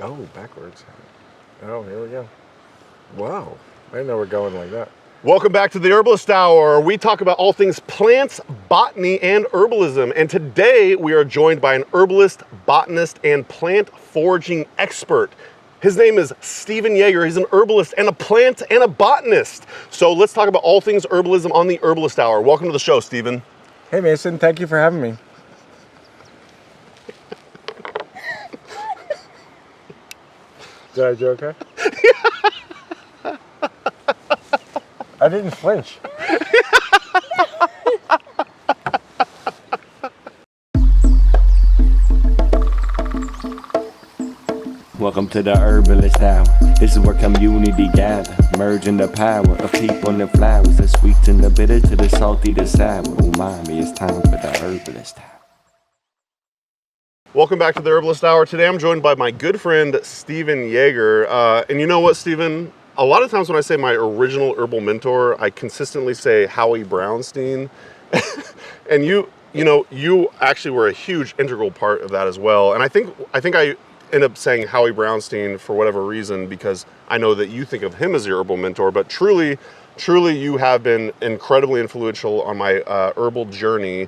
Oh, backwards. Oh, here we go. Wow. I didn't know we're going like that. Welcome back to the Herbalist Hour. We talk about all things plants, botany, and herbalism. And today we are joined by an herbalist, botanist, and plant foraging expert. His name is Steven Yeager. He's an herbalist and a plant and a botanist. So let's talk about all things herbalism on the Herbalist Hour. Welcome to the show, Steven. Hey, Mason. Thank you for having me. Did I do okay? I didn't flinch. Welcome to the Herbalist Hour. This is where community gather, merging the power of people and flowers, the sweet and the bitter to the salty, the sour. Umami, it's time for the Herbalist Hour. Welcome back to the Herbalist Hour. Today I'm joined by my good friend, Steven Yeager. And you know what, Steven? A lot of times when I say my original herbal mentor, I consistently say Howie Brounstein. And you actually were a huge integral part of that as well. And I think I end up saying Howie Brounstein for whatever reason, because I know that you think of him as your herbal mentor, but truly you have been incredibly influential on my herbal journey.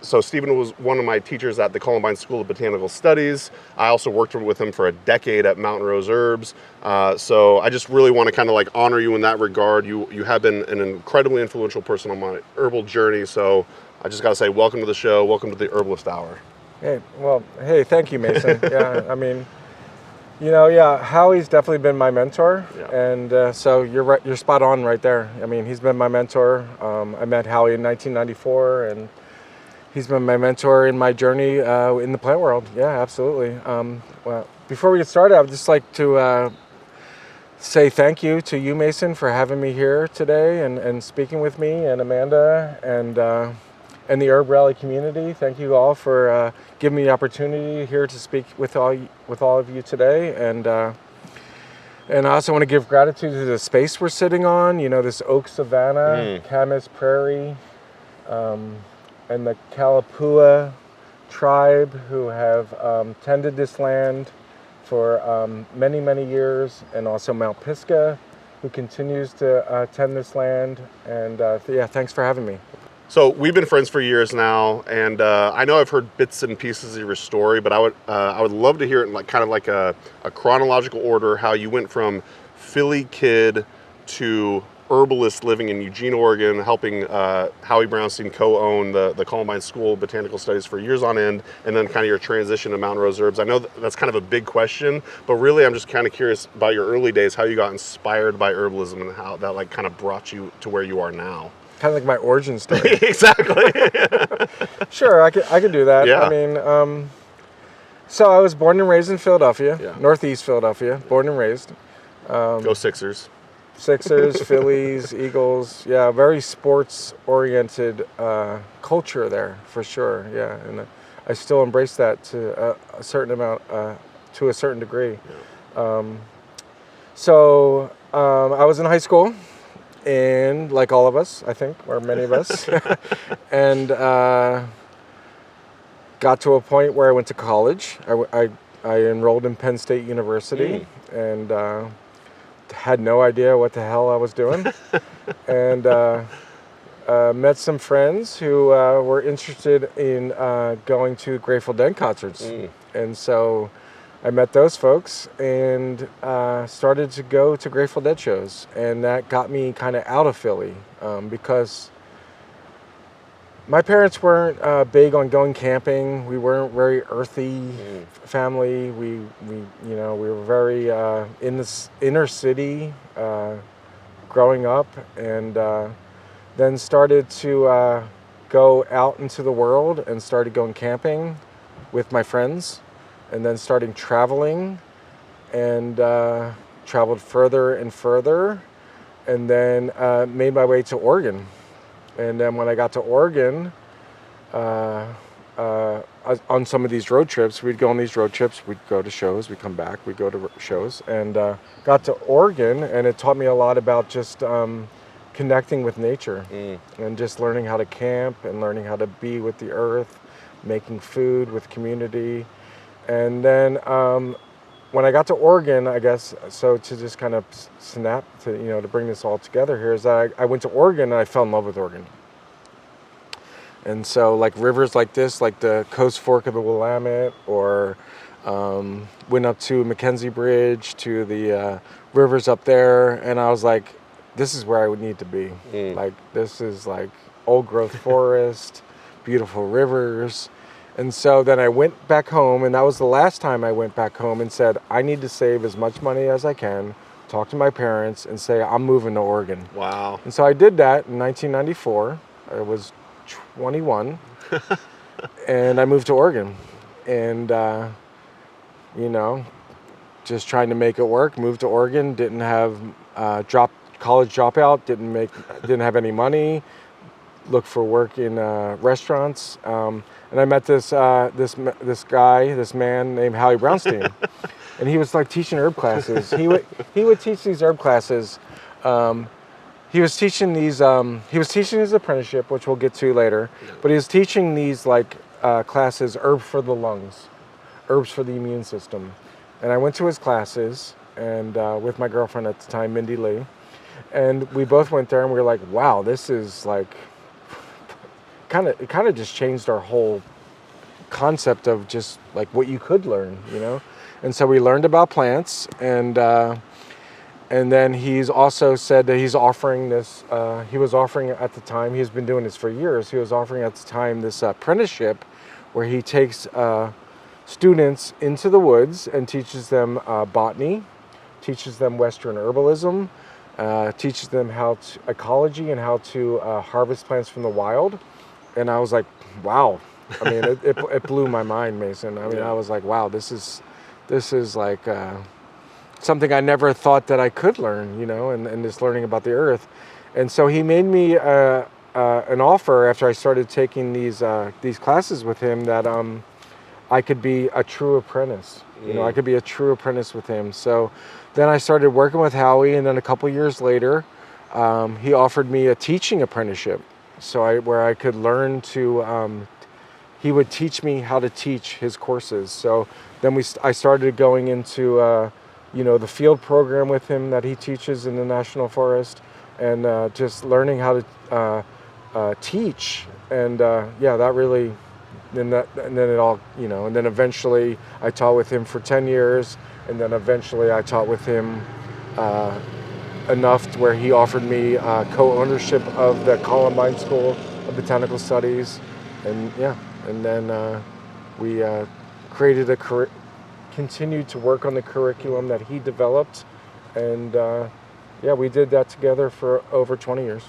So Steven was one of my teachers at the Columbine School of Botanical Studies. I also worked with him for a decade at Mountain Rose Herbs. So I just really want to kind of like honor you in that regard. You have been an incredibly influential person on my herbal journey. So I just got to say, welcome to the show. Welcome to the Herbalist Hour. Hey, thank you, Mason. Yeah, I mean, Howie's definitely been my mentor. Yeah. And so you're right, you're spot on right there. I mean, he's been my mentor. I met Howie in 1994, and he's been my mentor in my journey in the plant world. Yeah, absolutely. Well, before we get started, I would just like to say thank you to you, Mason, for having me here today and speaking with me, and Amanda and the Herb Rally community. Thank you all for giving me the opportunity here to speak with all of you today. And I also want to give gratitude to the space we're sitting on. You know, this oak savanna, Camas Prairie. And the Kalapua tribe, who have tended this land for many, many years, and also Mount Pisgah, who continues to tend this land. And thanks for having me. So we've been friends for years now, and I know I've heard bits and pieces of your story, but I would love to hear it in like a chronological order, how you went from Philly kid to herbalist living in Eugene, Oregon, helping Howie Brounstein co-own the Columbine School of Botanical Studies for years on end, and then kind of your transition to Mountain Rose Herbs. I know that's kind of a big question, but really I'm just kind of curious about your early days, how you got inspired by herbalism and how that like kind of brought you to where you are now. Kind of like my origin story. Exactly. Sure, I could do that. Yeah. I mean, so I was born and raised in Philadelphia, Northeast Philadelphia, born and raised. Go Sixers. Sixers, Phillies, Eagles. Yeah, very sports-oriented culture there, for sure. Yeah, and I still embrace that to a certain amount, to a certain degree. Yeah. So I was in high school, and like all of us, I think, or many of us, and got to a point where I went to college. I enrolled in Penn State University, and had no idea what the hell I was doing, and met some friends who were interested in going to Grateful Dead concerts. And so I met those folks and started to go to Grateful Dead shows, and that got me kind of out of Philly because my parents weren't big on going camping. We weren't very earthy family. We were very in this inner city growing up, and then started to go out into the world and started going camping with my friends, and then starting traveling, and traveled further and further, and then made my way to Oregon. And then when I got to Oregon, on some of these road trips, we'd go on these road trips, we'd go to shows, we'd come back, we'd go to shows, and got to Oregon, and it taught me a lot about just connecting with nature and just learning how to camp and learning how to be with the earth, making food with community. And then when I got to Oregon, I guess, so to just kind of snap to, to bring this all together here, is that I went to Oregon and I fell in love with Oregon. And so like rivers like this, like the Coast Fork of the Willamette, or went up to Mackenzie Bridge, to the rivers up there, and I was like, this is where I would need to be. Like, this is like old growth forest, beautiful rivers. And so then I went back home, and that was the last time I went back home, and said, I need to save as much money as I can, talk to my parents, and say, I'm moving to Oregon. Wow. And so I did that in 1994. I was 21, and I moved to Oregon. And, just trying to make it work, moved to Oregon, didn't have college dropout, didn't have any money, looked for work in restaurants. And I met this man named Howie Brounstein, and he was like teaching herb classes. He would teach these herb classes. He was teaching his apprenticeship, which we'll get to later. But he was teaching these classes, herbs for the lungs, herbs for the immune system. And I went to his classes, and with my girlfriend at the time, Mindy Lees, and we both went there, and we were like, wow, this is like. It kind of just changed our whole concept of just like what you could learn, And so we learned about plants, and then he's also said that he's offering this. He was offering at the time. He's been doing this for years. He was offering at the time this apprenticeship, where he takes students into the woods and teaches them botany, teaches them Western herbalism, teaches them ecology and how to harvest plants from the wild. And I was like, wow. I mean, it blew my mind, Mason. I mean, I was like, wow, this is like something I never thought that I could learn, and just learning about the earth. And so he made me an offer after I started taking these classes with him, that I could be a true apprentice. I could be a true apprentice with him. So then I started working with Howie, and then a couple years later, he offered me a teaching apprenticeship. So where I could learn to, he would teach me how to teach his courses. So then I started going into, the field program with him that he teaches in the National Forest, and just learning how to teach. And that really, and then it all, and then eventually I taught with him for 10 years, and then eventually I taught with him enough to where he offered me co-ownership of the Columbine School of Botanical Studies, and then we continued to work on the curriculum that he developed, and we did that together for over 20 years.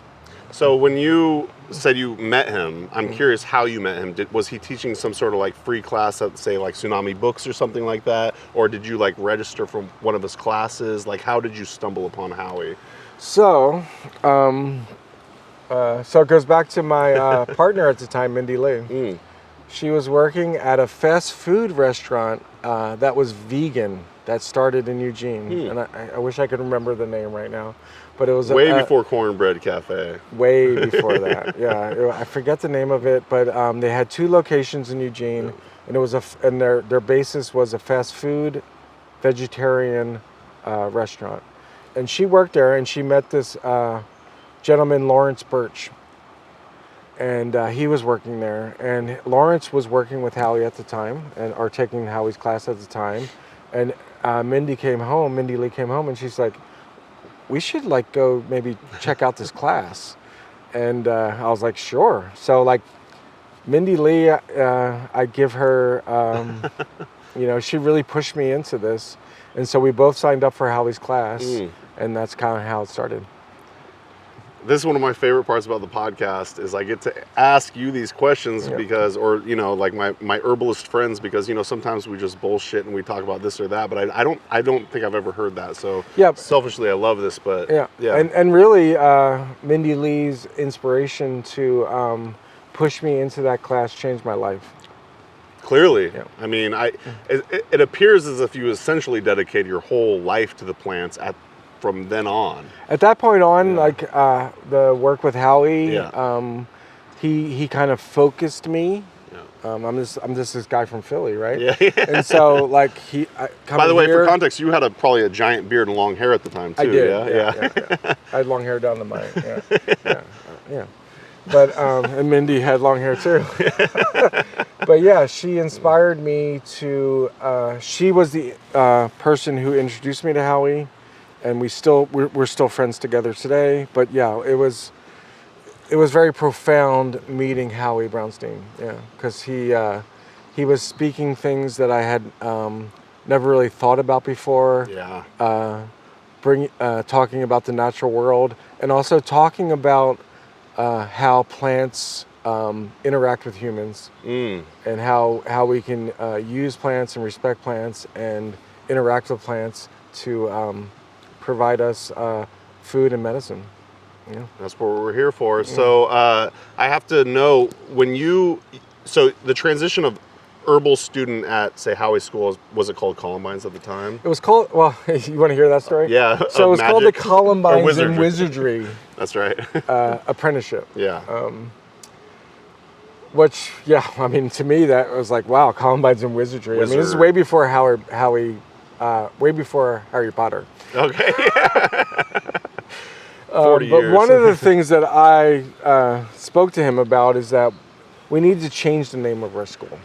So when you said you met him, I'm curious how you met him. Was he teaching some sort of like free class at, say, like Tsunami Books or something like that? Or did you like register for one of his classes? Like, how did you stumble upon Howie? So it goes back to my partner at the time, Mindy Lees. She was working at a fast food restaurant that was vegan, that started in Eugene. And I wish I could remember the name right now. But it was way before Cornbread Cafe. Way before that, I forget the name of it, but they had 2 locations in Eugene, and it was and their basis was a fast food, vegetarian restaurant. And she worked there, and she met this gentleman, Lawrence Birch, and he was working there. And Lawrence was working with Howie at the time, or taking Howie's class at the time. And Mindy Lee came home, and she's like, we should like go maybe check out this class. And I was like, sure. So like Mindy Lee, I give her, she really pushed me into this. And so we both signed up for Howie's class, and that's kind of how it started. This is one of my favorite parts about the podcast is I get to ask you these questions because, or, like my herbalist friends, because, sometimes we just bullshit and we talk about this or that, but I don't think I've ever heard that. So selfishly, I love this, but And really, Mindy Lee's inspiration to push me into that class changed my life. Clearly. Yeah. I mean, it appears as if you essentially dedicated your whole life to the plants from then on. At that point on, the work with Howie, he kind of focused me I'm just this guy from Philly, right? Yeah. And so like By the way, for context, you had probably a giant beard and long hair at the time too. I did. Yeah. I had long hair down to my yeah. But and Mindy had long hair too. But yeah, she inspired me to. She was the person who introduced me to Howie, and we're still friends together today. But yeah, it was very profound meeting Howie Brounstein. Yeah, because he was speaking things that I had never really thought about before. Yeah. Talking about the natural world, and also talking about how plants interact with humans, and how we can use plants and respect plants and interact with plants to provide us food and medicine. Yeah. That's what we're here for. Yeah. So I have to know so the transition of herbal student at, say, Howie School, was it called Columbines at the time? It was called, well, you want to hear that story? Yeah. So it was called the Columbines in Wizardry. That's right. Apprenticeship. Yeah. Which, yeah, I mean, to me, that was like, wow, Columbines in Wizardry. I mean, this is way before way before Harry Potter. Okay. 40 but years. One of the things that I spoke to him about is that we need to change the name of our school.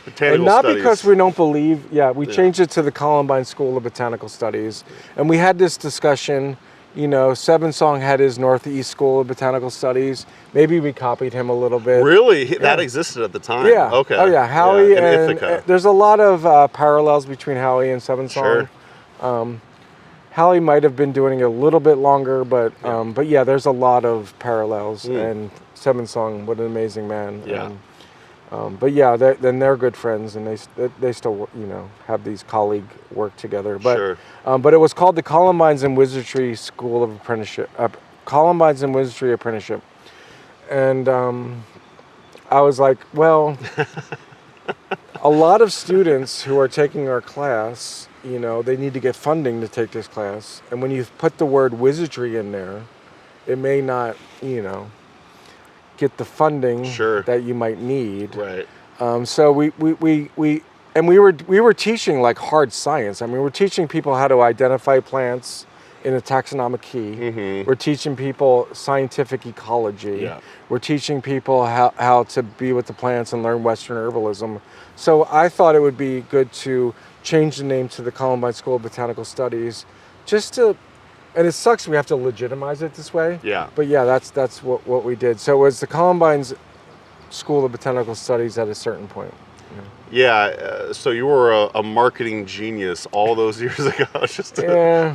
Botanical and not Studies. because we don't believe, we changed it to the Columbine School of Botanical Studies. And we had this discussion, Seven Song had his Northeast School of Botanical Studies. Maybe we copied him a little bit. Really? That existed at the time? Yeah. Okay. Oh yeah, Howie and Ithaca. There's a lot of parallels between Howie and Seven Song. Sure. Howie might have been doing it a little bit longer, but yeah, there's a lot of parallels. And Seven Song, what an amazing man. Yeah. But yeah, they're good friends, and they still have these colleague work together. But sure. But it was called the Columbines and Wizardry School of Apprenticeship. Columbines and Wizardry Apprenticeship, and I was like, well, a lot of students who are taking our class, they need to get funding to take this class, and when you put the word wizardry in there, it may not, get the funding that you might need. Right. So we were teaching like hard science. I mean, we're teaching people how to identify plants in a taxonomic key. Mm-hmm. We're teaching people scientific ecology. Yeah. We're teaching people how to be with the plants and learn Western herbalism. So I thought it would be good to change the name to the Columbine School of Botanical Studies, and it sucks we have to legitimize it this way. Yeah. But yeah, that's what we did. So it was the Columbine's School of Botanical Studies at a certain point. Yeah. So you were a marketing genius all those years ago, just to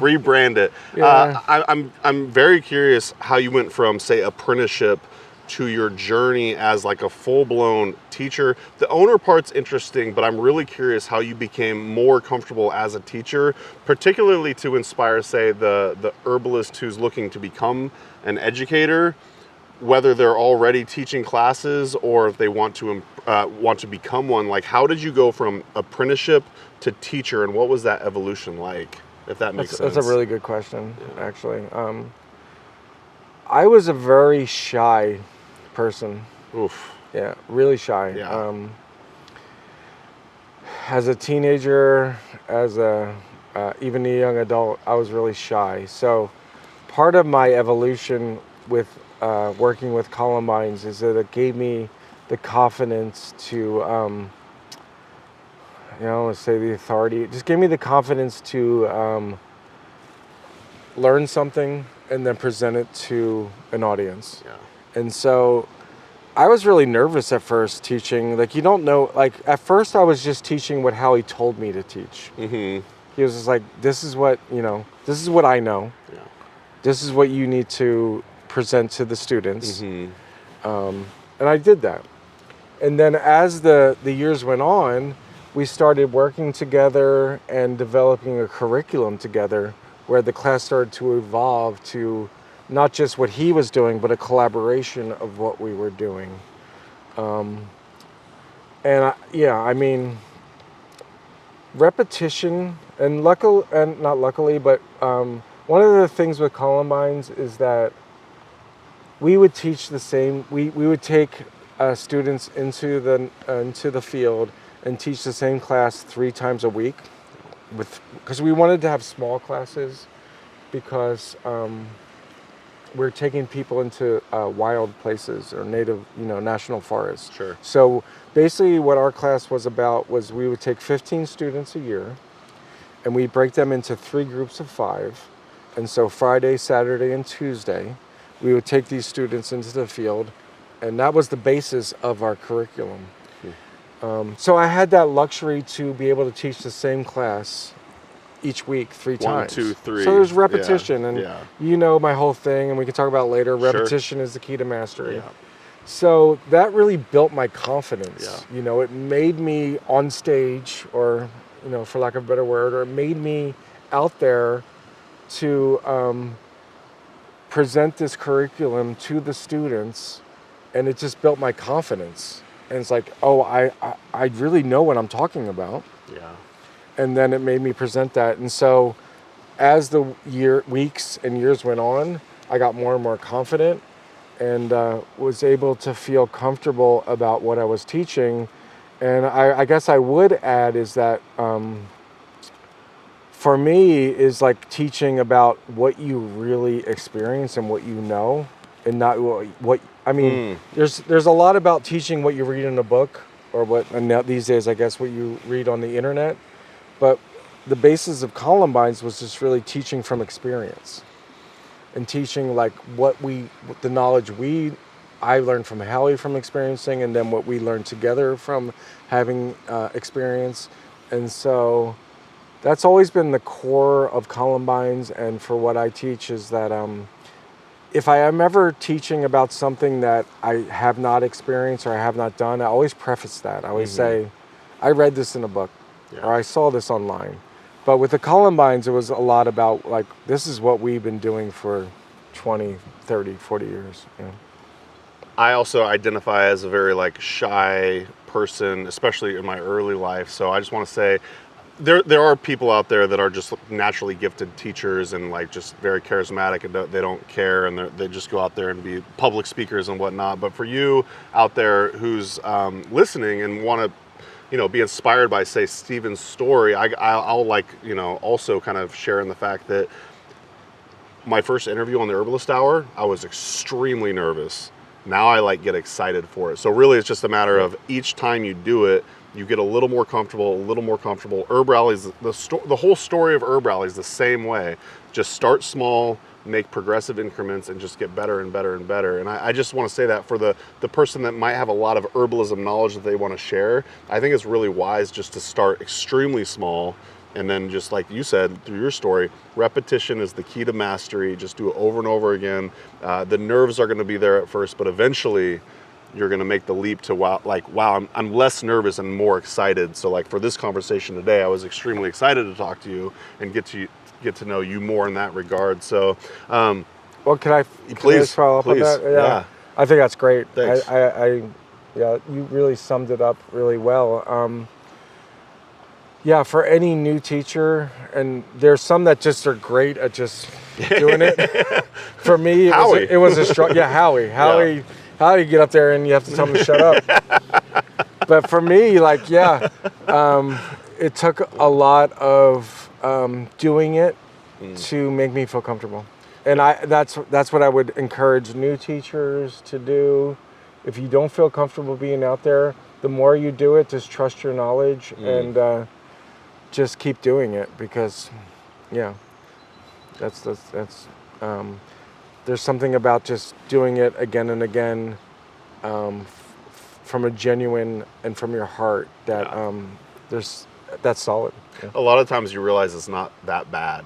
rebrand it. Yeah. I'm very curious how you went from, say, apprenticeship to your journey as like a full-blown teacher. The owner part's interesting, but I'm really curious how you became more comfortable as a teacher, particularly to inspire, say, the herbalist who's looking to become an educator, whether they're already teaching classes or if they want to become one. Like, how did you go from apprenticeship to teacher, and what was that evolution like, if that makes sense? That's a really good question, actually. I was a very shy person. Oof. Yeah, really shy. Yeah. As a teenager, even a young adult, I was really shy. So part of my evolution with working with Columbines is that it gave me the confidence to, let's say the authority. It just gave me the confidence to learn something and then present it to an audience. Yeah. And so I was really nervous at first teaching. Like, you don't know, like at first I was just teaching what Howie told me to teach. Mm-hmm. He was just like, this is what I know. Yeah. This is what you need to present to the students. Mm-hmm. And I did that. And then as the years went on, we started working together and developing a curriculum together where the class started to evolve to not just what he was doing, but a collaboration of what we were doing. Repetition, and not luckily, but one of the things with Columbines is that we would teach the same, we would take students into the field and teach the same class 3 times a week, because we wanted to have small classes, because we're taking people into wild places or native, national forests. Sure. So basically what our class was about was we would take 15 students a year and we break them into 3 groups of 5. And so Friday, Saturday, and Tuesday, we would take these students into the field, and that was the basis of our curriculum. So I had that luxury to be able to teach the same class each week 3 times. 1, 2, 3. So there's repetition, and yeah. my whole thing, and we can talk about it later. Repetition is the key to mastery. Yeah. So that really built my confidence. Yeah. It made me on stage, or for lack of a better word, or it made me out there to present this curriculum to the students, and it just built my confidence. And it's like, oh, I really know what I'm talking about. Yeah. And then it made me present that. And so as the weeks and years went on, I got more and more confident, and was able to feel comfortable about what I was teaching. And I guess I would add is that for me is like teaching about what you really experience and what you know, and not what I mean. There's a lot about teaching what you read in a book, or and now these days I guess what you read on the internet. But the basis of Columbines was just really teaching from experience, and teaching like the knowledge I learned from Howie from experiencing, and then what we learned together from having experience. And so that's always been the core of Columbines, and for what I teach is that if I am ever teaching about something that I have not experienced or I have not done, I always preface that. I always say, I read this in a book, or I saw this online. But with the Columbines, it was a lot about like, this is what we've been doing for 20, 30, 40 years. I also identify as a very shy person, especially in my early life. So I just want to say, there are people out there that are just naturally gifted teachers and just very charismatic, and they don't care, and they just go out there and be public speakers and whatnot. But for you out there who's listening and want to be inspired by, say, Steven's story, I'll also kind of share in the fact that my first interview on the Herbalist Hour, I was extremely nervous. Now I get excited for it. So really it's just a matter of each time you do it, you get a little more comfortable, Herb Rallies, the whole story of Herb Rallies the same way. Just start small, make progressive increments, and just get better and better and better. And I just want to say that for the person that might have a lot of herbalism knowledge that they want to share, I think it's really wise just to start extremely small, and then just like you said through your story, repetition is the key to mastery. Just do it over and over again. The nerves are going to be there at first, but eventually you're going to make the leap to wow, I'm less nervous and more excited. So for this conversation today, I was extremely excited to talk to you and get to know you more in that regard. So, well, can I follow up on that? Yeah. I think that's great. Thanks. You really summed it up really well. For any new teacher, and there's some that just are great at just doing it. For me, it was a struggle. Yeah, Howie. How do you get up there and you have to tell them to shut up? But for me, it took a lot of doing it to make me feel comfortable. And that's what I would encourage new teachers to do. If you don't feel comfortable being out there, the more you do it, just trust your knowledge and just keep doing it, because that's there's something about just doing it again and again from a genuine and from your heart that that's solid. Yeah. A lot of times you realize it's not that bad.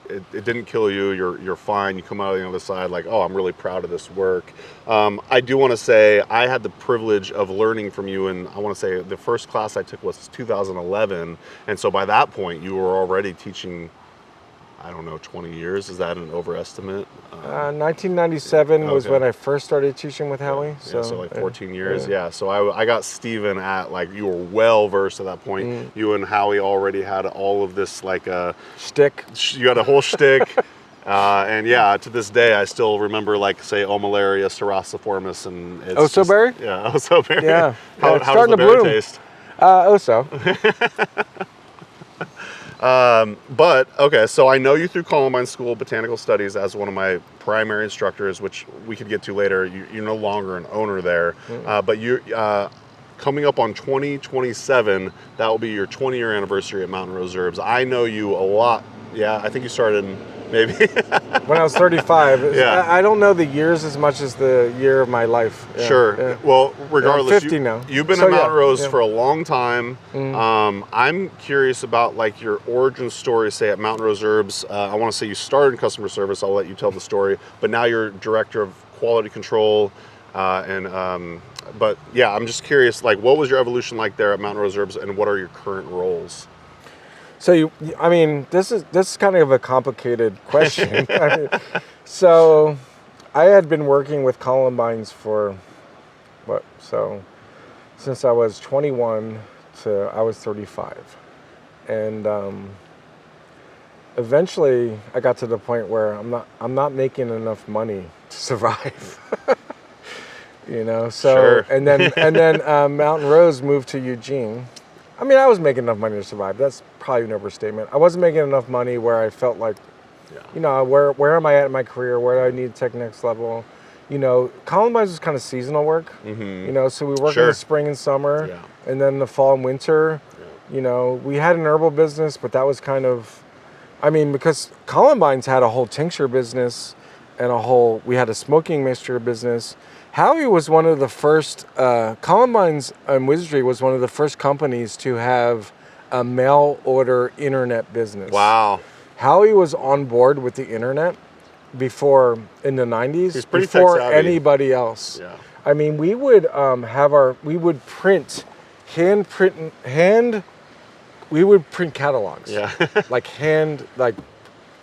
It didn't kill you. You're fine. You come out on the other side oh, I'm really proud of this work. I do want to say I had the privilege of learning from you, and I want to say the first class I took was 2011, and so by that point you were already teaching, I don't know, 20 years. Is that an overestimate? 1997 was when I first started teaching with Howie. So 14 years. Yeah. So I got Steven at you were well versed at that point. You and Howie already had all of this shtick. You had a whole shtick. And yeah, to this day, I still remember, like, say, Omalaria cerasiformis, and it's Osoberry? Yeah, Osoberry. Yeah. How It's does starting the to berry bloom. taste? Oso. But okay, so I know you through Columbine School Botanical Studies as one of my primary instructors, which we could get to later. You're no longer an owner there, but you coming up on 2027, that will be your 20-year anniversary at Mountain Rose Herbs. I know you a lot. Yeah, I think you started in maybe When I was 35. Yeah. I don't know the years as much as the year of my life. Yeah, Sure. yeah. Well, regardless, I'm 50 now. You've been So, at Mountain yeah, Rose yeah. for a long time. I'm curious about, like, your origin story, say, at Mountain Rose Herbs. I want to say you started in customer service. I'll let you tell the story. But now you're director of quality control. But yeah, I'm just curious, like, what was your evolution like there at Mountain Rose Herbs, and what are your current roles? So I mean, this is kind of a complicated question. So I had been working with Columbines for since I was 21 to I was 35, and eventually I got to the point where I'm not making enough money to survive. So Sure. and then Mountain Rose moved to Eugene. I mean, I was making enough money to survive. That's probably an overstatement. I wasn't making enough money where I felt like, where am I at in my career? Where do I need to take next level? Columbines was kind of seasonal work. So we work in the spring and summer, and then the fall and winter. We had an herbal business, but that was kind of, because Columbines had a whole tincture business and we had a smoking mixture business. Howie was one of the first, Columbines and Wizardry was one of the first companies to have a mail order internet business. Wow. Wowie was on board with the internet before, in the 90s, He's pretty before tech-savvy. anybody else. Yeah. We would we would print catalogs. Yeah. like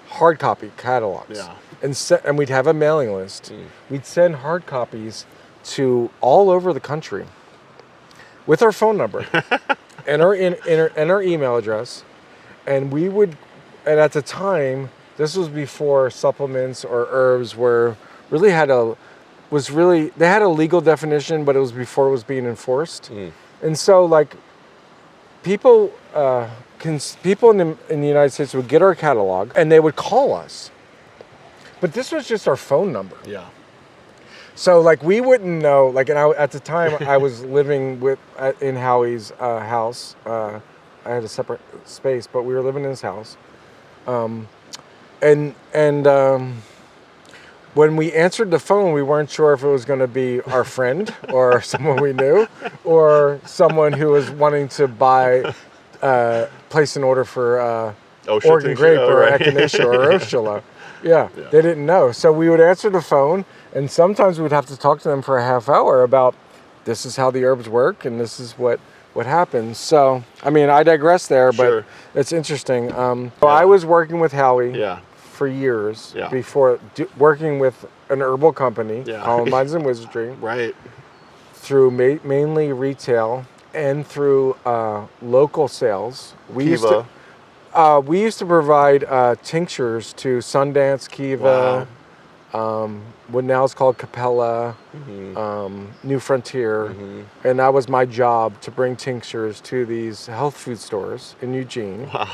hard copy catalogs. Yeah. And we'd have a mailing list. We'd send hard copies to all over the country with our phone number and our email address. And at the time, this was before supplements or herbs they had a legal definition, but it was before it was being enforced. And so, like, people in the United States would get our catalog and they would call us. But this was just our phone number. Yeah. So, like, we wouldn't know. Like, at the time, I was living in Howie's house. I had a separate space, but we were living in his house. And when we answered the phone, we weren't sure if it was going to be our friend or someone we knew, or someone who was wanting to place an order for Oregon grape or echinacea or Oshula. Yeah, they didn't know. So we would answer the phone, and sometimes we'd have to talk to them for a half hour about this is how the herbs work and this is what happens. So, I digress there, but it's interesting. So I was working with Howie for years before working with an herbal company, Columbines and Wizardry, Right. through mainly retail and through local sales. We used to provide tinctures to Sundance, Kiva, what now is called Capella, New Frontier, and that was my job to bring tinctures to these health food stores in Eugene. Wow.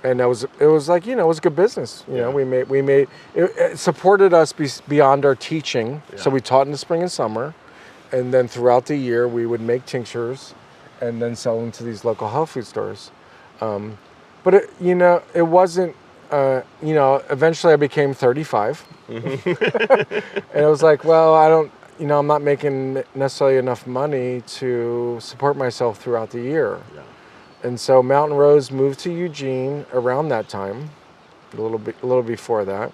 And it was like, it was good business. We made it supported us beyond our teaching. So we taught in the spring and summer, and then throughout the year we would make tinctures and then sell them to these local health food stores. But it wasn't, eventually I became 35 and it was like, well, I'm not making necessarily enough money to support myself throughout the year. Yeah. And so Mountain Rose moved to Eugene around that time, a little before that.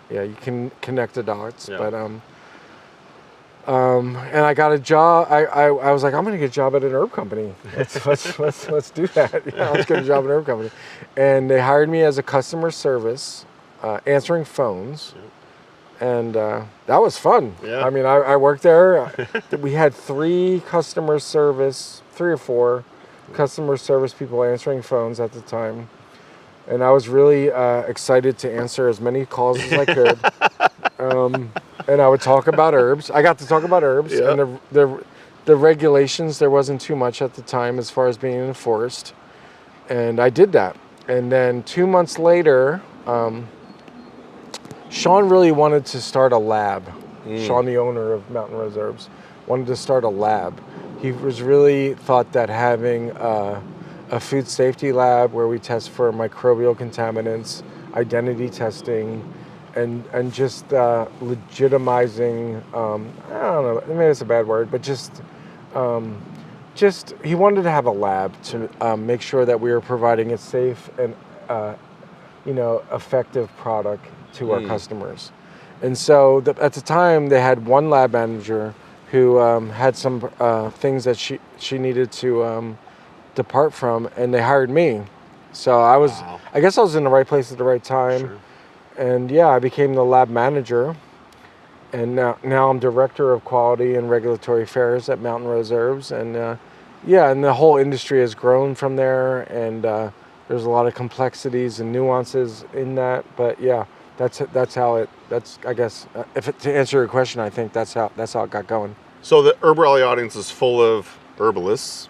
You can connect the dots, but, and I got a job. I was like, I'm going to get a job at an herb company. Let's do that. Let's get a job at an herb company. And they hired me as a customer service, answering phones, and that was fun. Yeah. I worked there. We had 3 or 4 customer service people answering phones at the time. and I was really excited to answer as many calls as I could. And I would talk about herbs. I got to talk about herbs, and the regulations, there wasn't too much at the time as far as being enforced, and I did that. And then 2 months later, Sean really wanted to start a lab. Sean, the owner of Mountain Rose Herbs, wanted to start a lab. He was really thought that having a food safety lab where we test for microbial contaminants, identity testing, and just legitimizing, I don't know, maybe it's a bad word, but just he wanted to have a lab to make sure that we were providing a safe and effective product to our customers. And so at the time they had one lab manager who had some things that she needed to depart from, and they hired me. So I guess I was in the right place at the right time. Sure. And I became the lab manager, and now I'm director of quality and regulatory affairs at Mountain Rose Herbs, and and the whole industry has grown from there, and there's a lot of complexities and nuances in that, but I guess to answer your question, I think that's how it got going. So the Herb Rally audience is full of herbalists,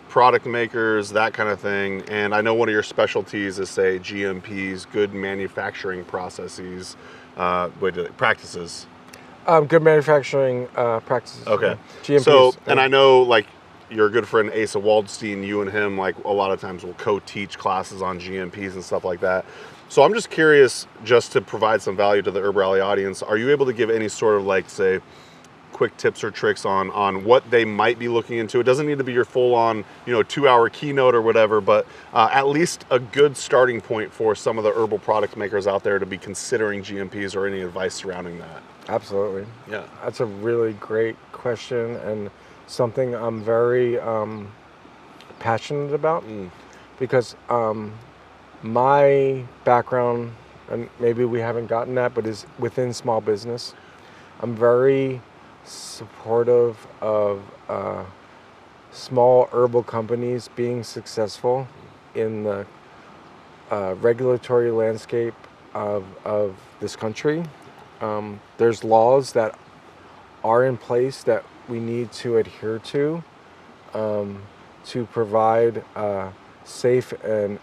product makers, that kind of thing. And I know one of your specialties is, say, GMPs, good manufacturing processes, practices. Good manufacturing practices. Okay. GMPs. So, and I know, like, your good friend Asa Waldstein, you and him, like, a lot of times will co-teach classes on GMPs and stuff like that. So I'm just curious, just to provide some value to the Herb Rally audience, are you able to give any sort of, like, say, quick tips or tricks on what they might be looking into? It doesn't need to be your full-on 2-hour keynote or whatever, but at least a good starting point for some of the herbal product makers out there to be considering GMPs, or any advice surrounding that. Absolutely. Yeah, that's a really great question, and something I'm very passionate about, because my background, and maybe we haven't gotten that, but is within small business. I'm very supportive of small herbal companies being successful in the regulatory landscape of this country. There's laws that are in place that we need to adhere to provide safe and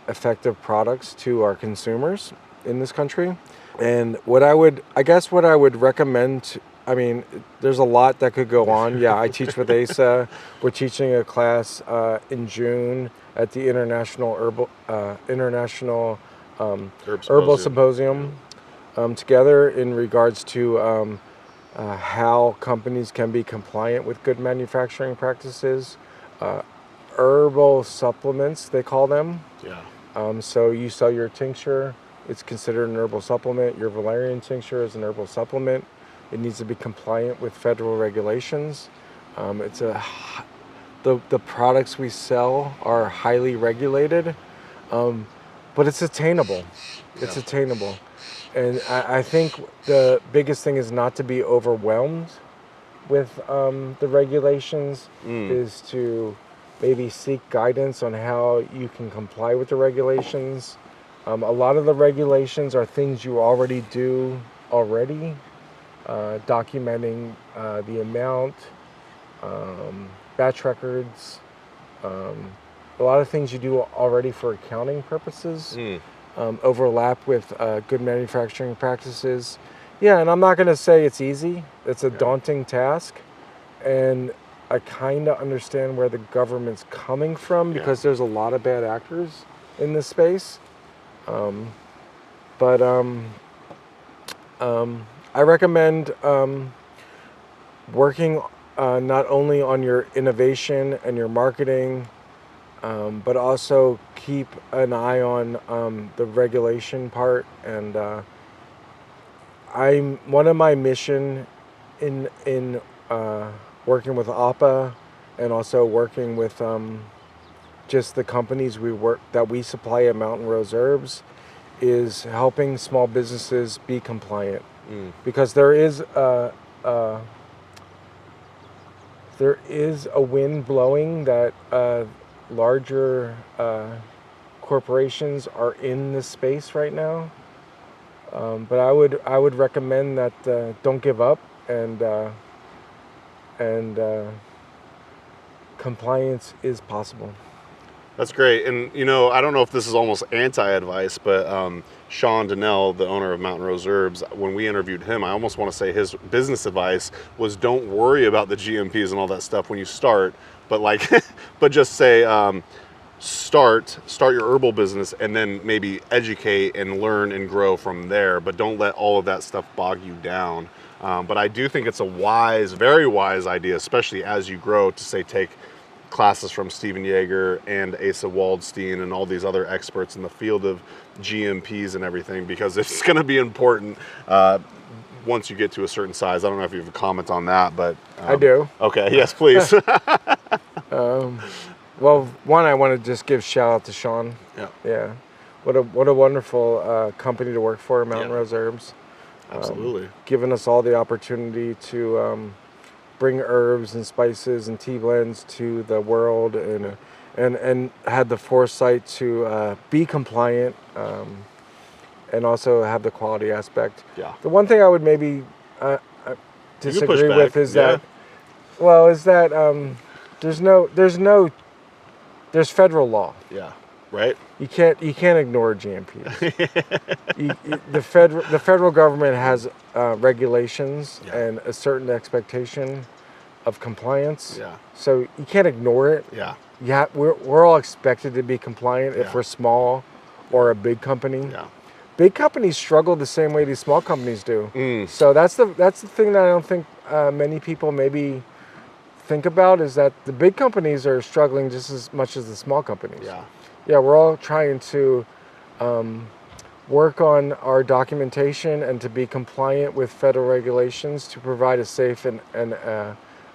effective products to our consumers in this country. And what I would recommend, there's a lot that could go on. Yeah, I teach with ASA. We're teaching a class in June at the International Herbal Symposium together in regards to how companies can be compliant with good manufacturing practices. Herbal supplements, they call them. Yeah. So you sell your tincture, it's considered an herbal supplement. Your valerian tincture is an herbal supplement. It needs to be compliant with federal regulations. The products we sell are highly regulated, but it's attainable. It's attainable. And I think the biggest thing is not to be overwhelmed with the regulations, is to maybe seek guidance on how you can comply with the regulations. A lot of the regulations are things you already do already, documenting the amount, batch records, a lot of things you do already for accounting purposes. Overlap with good manufacturing practices. Yeah, and I'm not going to say it's easy. It's a daunting task, and I kind of understand where the government's coming from, because there's a lot of bad actors in this space. But I recommend working not only on your innovation and your marketing, but also keep an eye on the regulation part. And one of my mission in working with AHPA, and also working with just the companies that we supply at Mountain Rose Herbs, is helping small businesses be compliant. Because there is a wind blowing that larger corporations are in this space right now. But I would recommend that don't give up, and compliance is possible. That's great. And, I don't know if this is almost anti-advice, but Sean Donnell, the owner of Mountain Rose Herbs, when we interviewed him, I almost want to say his business advice was don't worry about the GMPs and all that stuff when you start, but but just say, start your herbal business and then maybe educate and learn and grow from there, but don't let all of that stuff bog you down. But I do think it's a wise, very wise idea, especially as you grow, to say take classes from Steven Yeager and Asa Waldstein and all these other experts in the field of GMPs and everything, because it's going to be important once you get to a certain size. I don't know if you have a comment on that, but I do. Okay, yes, please. Well, one, I want to just give shout out to Sean. Yeah. What a wonderful company to work for, Mountain Rose Herbs. Absolutely. Giving us all the opportunity to bring herbs and spices and tea blends to the world, and had the foresight to be compliant, and also have the quality aspect. Yeah. The one thing I would maybe disagree with is that, there's federal law. Yeah. Right. You can't ignore GMPs. The federal government has regulations and a certain expectation of compliance. Yeah. So you can't ignore it. Yeah. Yeah. We're all expected to be compliant if we're small or a big company. Yeah. Big companies struggle the same way these small companies do. So that's the thing that I don't think many people maybe think about, is that the big companies are struggling just as much as the small companies. Yeah, we're all trying to work on our documentation and to be compliant with federal regulations to provide a safe and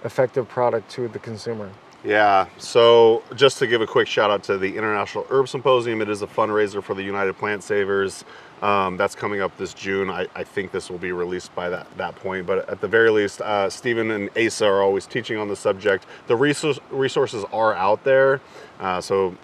effective product to the consumer. Yeah, so just to give a quick shout out to the International Herb Symposium, it is a fundraiser for the United Plant Savers. That's coming up this June. I think this will be released by that point, but at the very least, Steven and Asa are always teaching on the subject. The resources are out there, so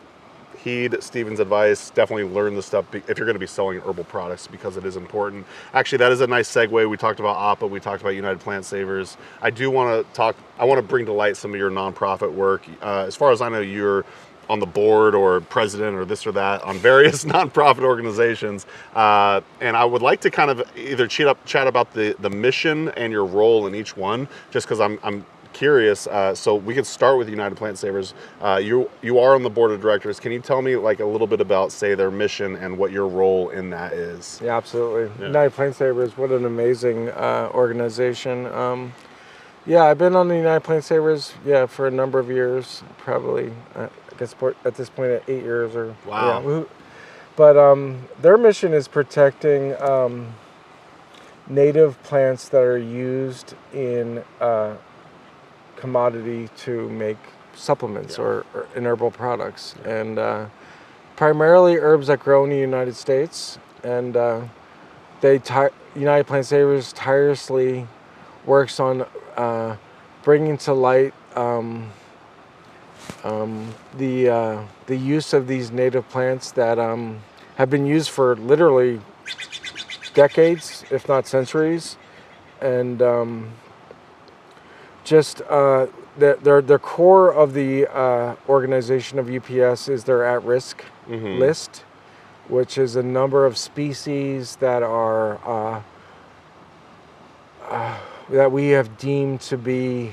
heed Steven's advice. Definitely learn the stuff if you're going to be selling herbal products, because it is important. Actually, that is a nice segue. We talked about AHPA. We talked about United Plant Savers. I want to bring to light some of your nonprofit work. As far as I know, you're on the board or president or this or that on various nonprofit organizations. And I would like to kind of either chat about the mission and your role in each one, just because I'm curious. So we could start with United Plant Savers. You are on the board of directors. Can you tell me a little bit about, say, their mission and what your role in that is? Yeah, absolutely. Yeah. United Plant Savers, what an amazing organization. I've been on the United Plant Savers for a number of years, probably I guess at this point at 8 years or wow. Yeah. But their mission is protecting native plants that are used in commodity to make supplements or in herbal products, and primarily herbs that grow in the United States. And United Plant Savers tirelessly works on bringing to light the use of these native plants that have been used for literally decades, if not centuries, and the core of the organization of UPS is their at-risk list, which is a number of species that are that we have deemed to be,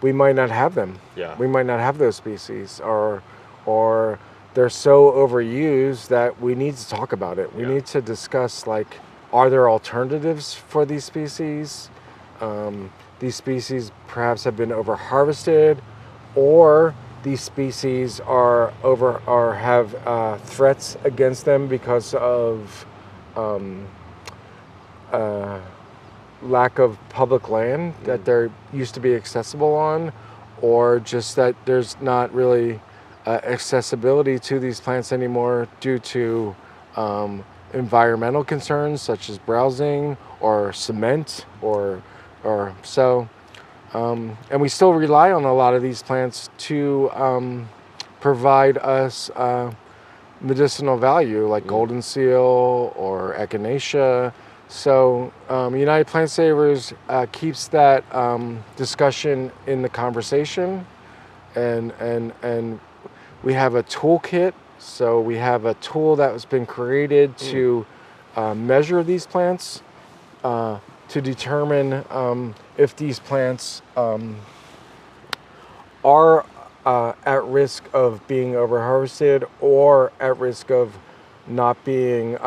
we might not have them. Yeah. We might not have those species, or they're so overused that we need to talk about it. We need to discuss, are there alternatives for these species? These species perhaps have been over-harvested, or these species have threats against them because of lack of public land that there used to be accessible on, or just that there's not really accessibility to these plants anymore due to environmental concerns such as browsing or cement or so. And we still rely on a lot of these plants to provide us medicinal value, like golden seal or echinacea. So United Plant Savers keeps that discussion in the conversation, and we have a toolkit. So we have a tool that has been created to measure these plants, to determine if these plants are at risk of being overharvested or at risk of not being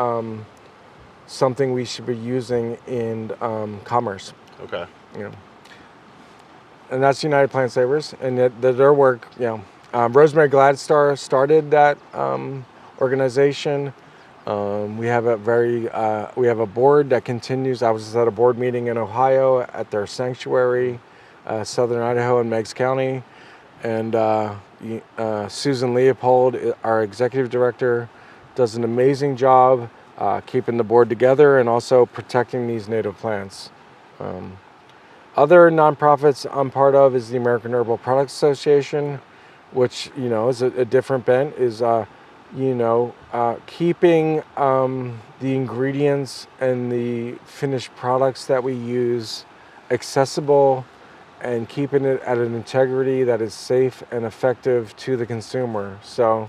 something we should be using in commerce. Okay. And that's United Plant Savers, and their work. Rosemary Gladstar started that organization. We have a board that continues. I was at a board meeting in Ohio at their sanctuary, Southern Idaho in Meigs County, and Susan Leopold, our executive director, does an amazing job keeping the board together and also protecting these native plants. Other nonprofits I'm part of is the American Herbal Products Association, which is a different bent, is keeping the ingredients and the finished products that we use accessible and keeping it at an integrity that is safe and effective to the consumer. So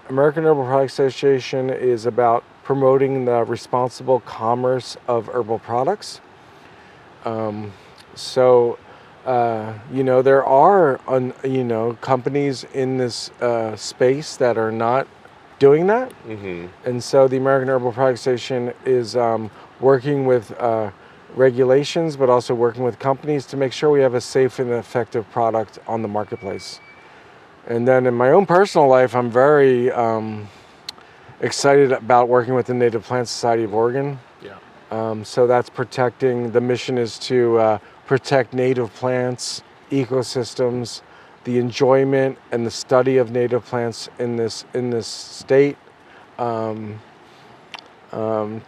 American Herbal Products Association is about promoting the responsible commerce of herbal products. There are companies in this space that are not doing that. And so the American Herbal Products Association is working with regulations, but also working with companies to make sure we have a safe and effective product on the marketplace. And then in my own personal life, I'm very excited about working with the Native Plant Society of Oregon. So that's protecting, the mission is to protect native plants, ecosystems, the enjoyment and the study of native plants in this state,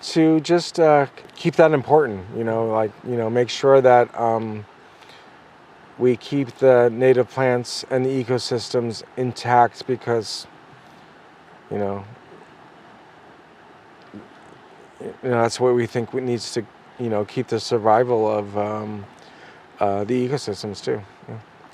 to just keep that important, make sure that we keep the native plants and the ecosystems intact, because that's what we think needs to keep the survival of the ecosystems too.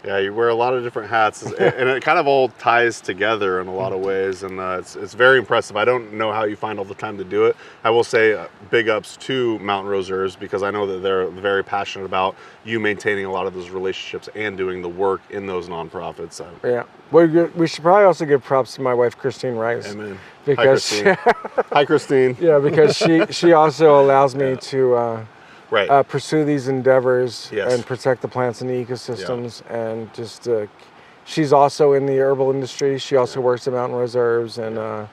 Yeah, you wear a lot of different hats, and it kind of all ties together in a lot of ways, and it's very impressive. I don't know how you find all the time to do it. I will say big ups to Mountain Rose Herbs, because I know that they're very passionate about you maintaining a lot of those relationships and doing the work in those nonprofits. Yeah, we should probably also give props to my wife, Christine Rice. Amen. Because Hi, Christine. Yeah, because she also allows me to pursue these endeavors and protect the plants and the ecosystems, and just she's also in the herbal industry. She also works at Mountain Rose Herbs, and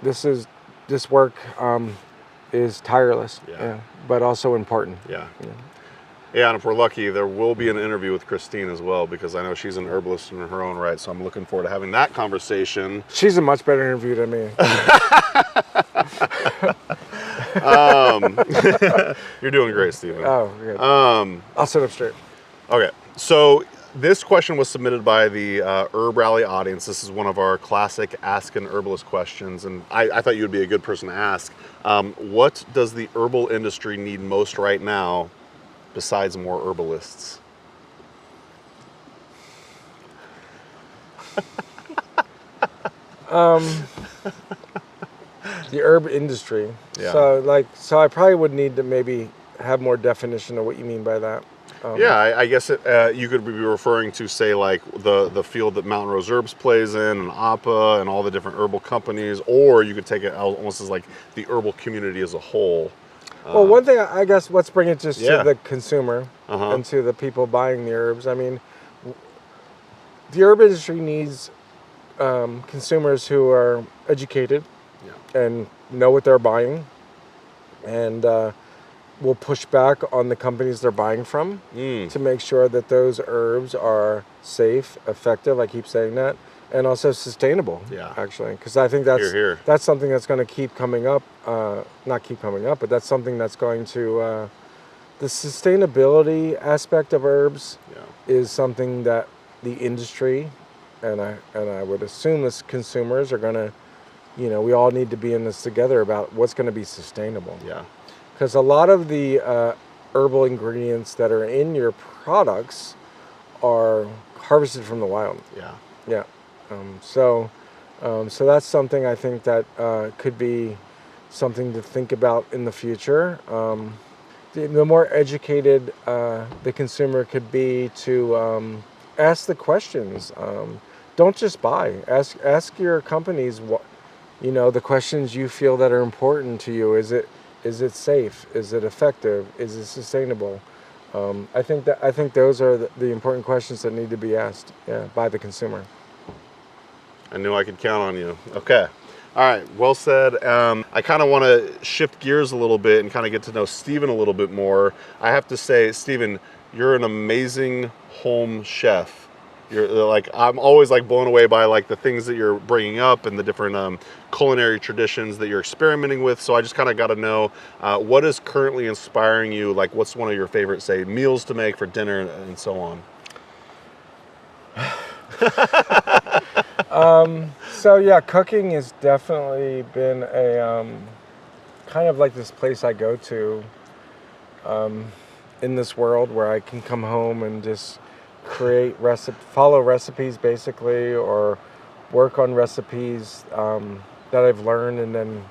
this work is tireless, but also important. Yeah, and if we're lucky, there will be an interview with Christine as well, because I know she's an herbalist in her own right, so I'm looking forward to having that conversation. She's a much better interview than me. You're doing great, Steven. Oh, good. I'll sit up straight. Okay, so this question was submitted by the Herb Rally audience. This is one of our classic Ask an Herbalist questions, and I thought you would be a good person to ask. What does the herbal industry need most right now, besides more herbalists? The herb industry. So I probably would need to maybe have more definition of what you mean by that. I guess you could be referring to, say, like the field that Mountain Rose Herbs plays in, and AHPA, and all the different herbal companies, or you could take it almost as like the herbal community as a whole. Well, one thing, I guess, let's bring it just to the consumer and to the people buying the herbs. I mean, the herb industry needs consumers who are educated and know what they're buying, and will push back on the companies they're buying from to make sure that those herbs are safe, effective, I keep saying that, and also sustainable, actually. Because I think that's something that's going to keep coming up, not keep coming up, but that's something that's going to, the sustainability aspect of herbs is something that the industry, and I would assume as consumers are gonna, we all need to be in this together about what's going to be sustainable. Yeah. Because a lot of the herbal ingredients that are in your products are harvested from the wild. Yeah. Yeah. So that's something I think that could be something to think about in the future. The more educated the consumer could be to ask the questions. Don't just buy. Ask your companies what, the questions you feel that are important to you. Is it safe? Is it effective? Is it sustainable? I think those are the important questions that need to be asked, by the consumer. I knew I could count on you. Okay. All right. Well said. I kind of want to shift gears a little bit and kind of get to know Steven a little bit more. I have to say, Steven, you're an amazing home chef. I'm always blown away by the things that you're bringing up and the different culinary traditions that you're experimenting with. So I just kind of got to know what is currently inspiring you. What's one of your favorite, say, meals to make for dinner and so on? So yeah, cooking has definitely been a kind of this place I go to in this world where I can come home and just follow recipes basically, or work on recipes that I've learned and then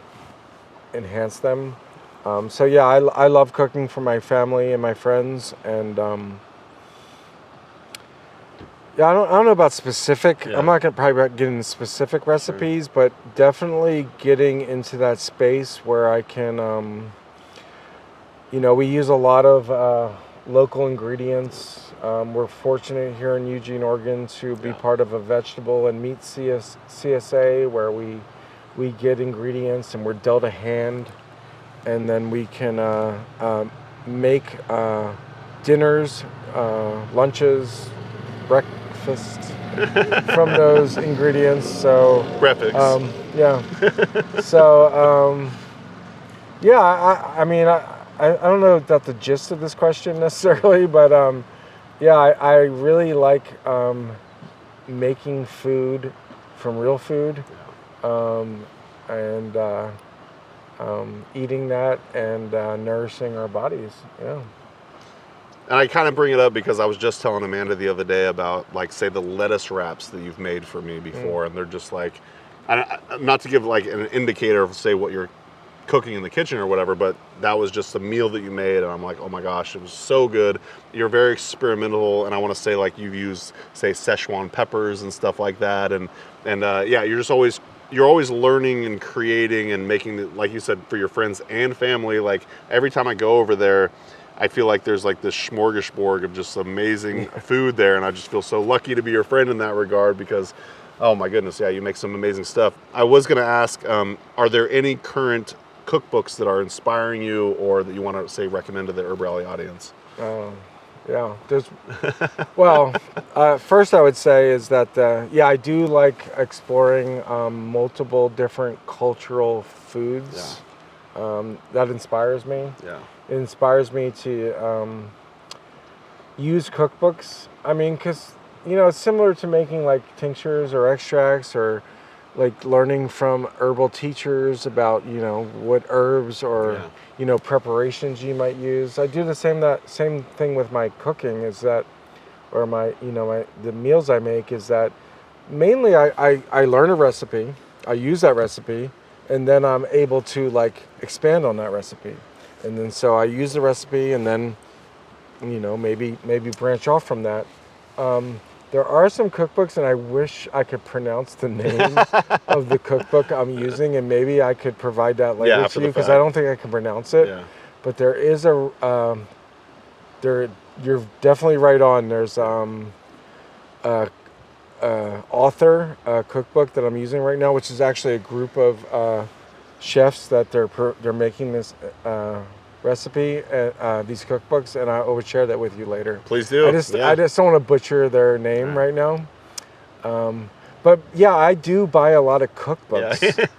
enhance them. So yeah, I love cooking for my family and my friends, and I don't know about specific. Yeah. I'm not gonna probably get into specific recipes, Sure. but definitely getting into that space where I can. We use a lot of local ingredients. We're fortunate here in Eugene, Oregon, to be part of a vegetable and meat CSA where we get ingredients and we're dealt a hand, and then we can make dinners, lunches, breakfast from those ingredients. So Breakfast. yeah. So I mean, I don't know about the gist of this question necessarily, but I really like making food from real food, and eating that and nourishing our bodies. Yeah. And I kind of bring it up because I was just telling Amanda the other day about, say, the lettuce wraps that you've made for me before, and they're just not to give an indicator of, say, what you're cooking in the kitchen or whatever, but that was just a meal that you made, and I'm like, oh my gosh, it was so good. You're very experimental, and I want to say you've used, say, Szechuan peppers and stuff like that, and you're just always learning and creating and making, like you said, for your friends and family. Every time I go over there, I feel like there's this smorgasbord of just amazing food there, and I just feel so lucky to be your friend in that regard because, oh my goodness, yeah, you make some amazing stuff. I was going to ask, are there any current cookbooks that are inspiring you or that you want to, say, recommend to the Herb Rally audience? Yeah, first I would say is that, I do like exploring multiple different cultural foods. That inspires me. Yeah. It inspires me to use cookbooks. I mean, because, it's similar to making tinctures or extracts, or learning from herbal teachers about, what herbs or, preparations you might use. I do the same thing with my cooking, is that, or the meals I make, is that mainly I learn a recipe, I use that recipe, and then I'm able to expand on that recipe. And then so I use the recipe and then, maybe branch off from that. There are some cookbooks, and I wish I could pronounce the name of the cookbook I'm using, and maybe I could provide that later to you, because I don't think I can pronounce it. Yeah. But there is you're definitely right on. There's author cookbook that I'm using right now, which is actually a group of chefs that they're making this recipe, these cookbooks, and I will share that with you later. Please do. I just don't want to butcher their name right now. But yeah, I do buy a lot of cookbooks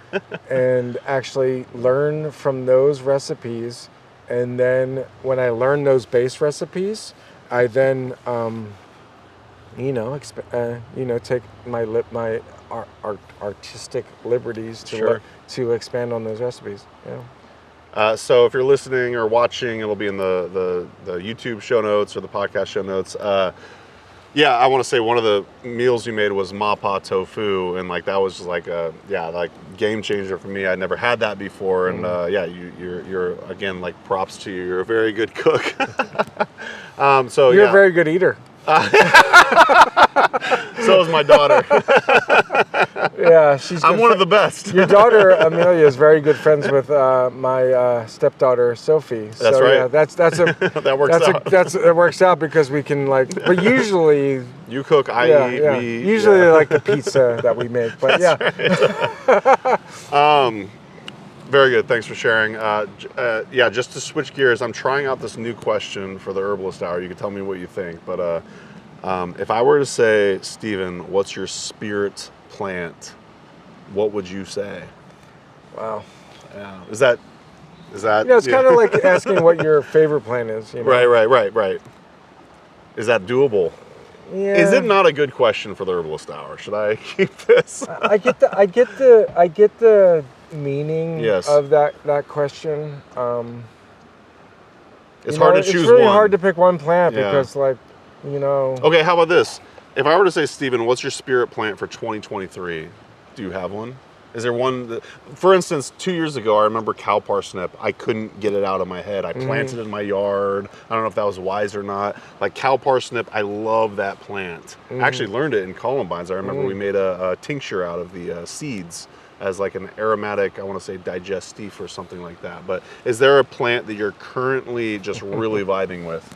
and actually learn from those recipes. And then when I learn those base recipes, I then take my artistic liberties to Sure. to expand on those recipes. Yeah. So if you're listening or watching, it'll be in the YouTube show notes or the podcast show notes. Yeah, I want to say one of the meals you made was Mapa Tofu, and like that was just like a game changer for me. I'd never had that before, and you're again, like, props to you. You're a very good cook. So you're a very good eater. So is my daughter. Yeah, I'm one of the best. Your daughter Amelia is very good friends with my stepdaughter Sophie. That's so, right. Yeah, that works out. It works out because we can but usually you cook, I eat. We eat, usually like the pizza that we make, but Very good. Thanks for sharing. Just to switch gears, I'm trying out this new question for the Herbalist Hour. You can tell me what you think, but if I were to say, Steven, what's your spirit plant? What would you say? Wow. Yeah. Is that? It's kind of like asking what your favorite plant is. Right. Is that doable? Yeah. Is it not a good question for the Herbalist Hour? Should I keep this? I get the meaning of that question. It's hard to choose one. It's really hard to pick one plant because, Okay, how about this? If I were to say, Steven, what's your spirit plant for 2023? Do you have one? Is there one for instance, 2 years ago, I remember cow parsnip. I couldn't get it out of my head. I planted it in my yard. I don't know if that was wise or not. Like cow parsnip, I love that plant. I actually learned it in Columbines. I remember we made a tincture out of the seeds as like an aromatic, I want to say digestif or something like that. But is there a plant that you're currently just really vibing with?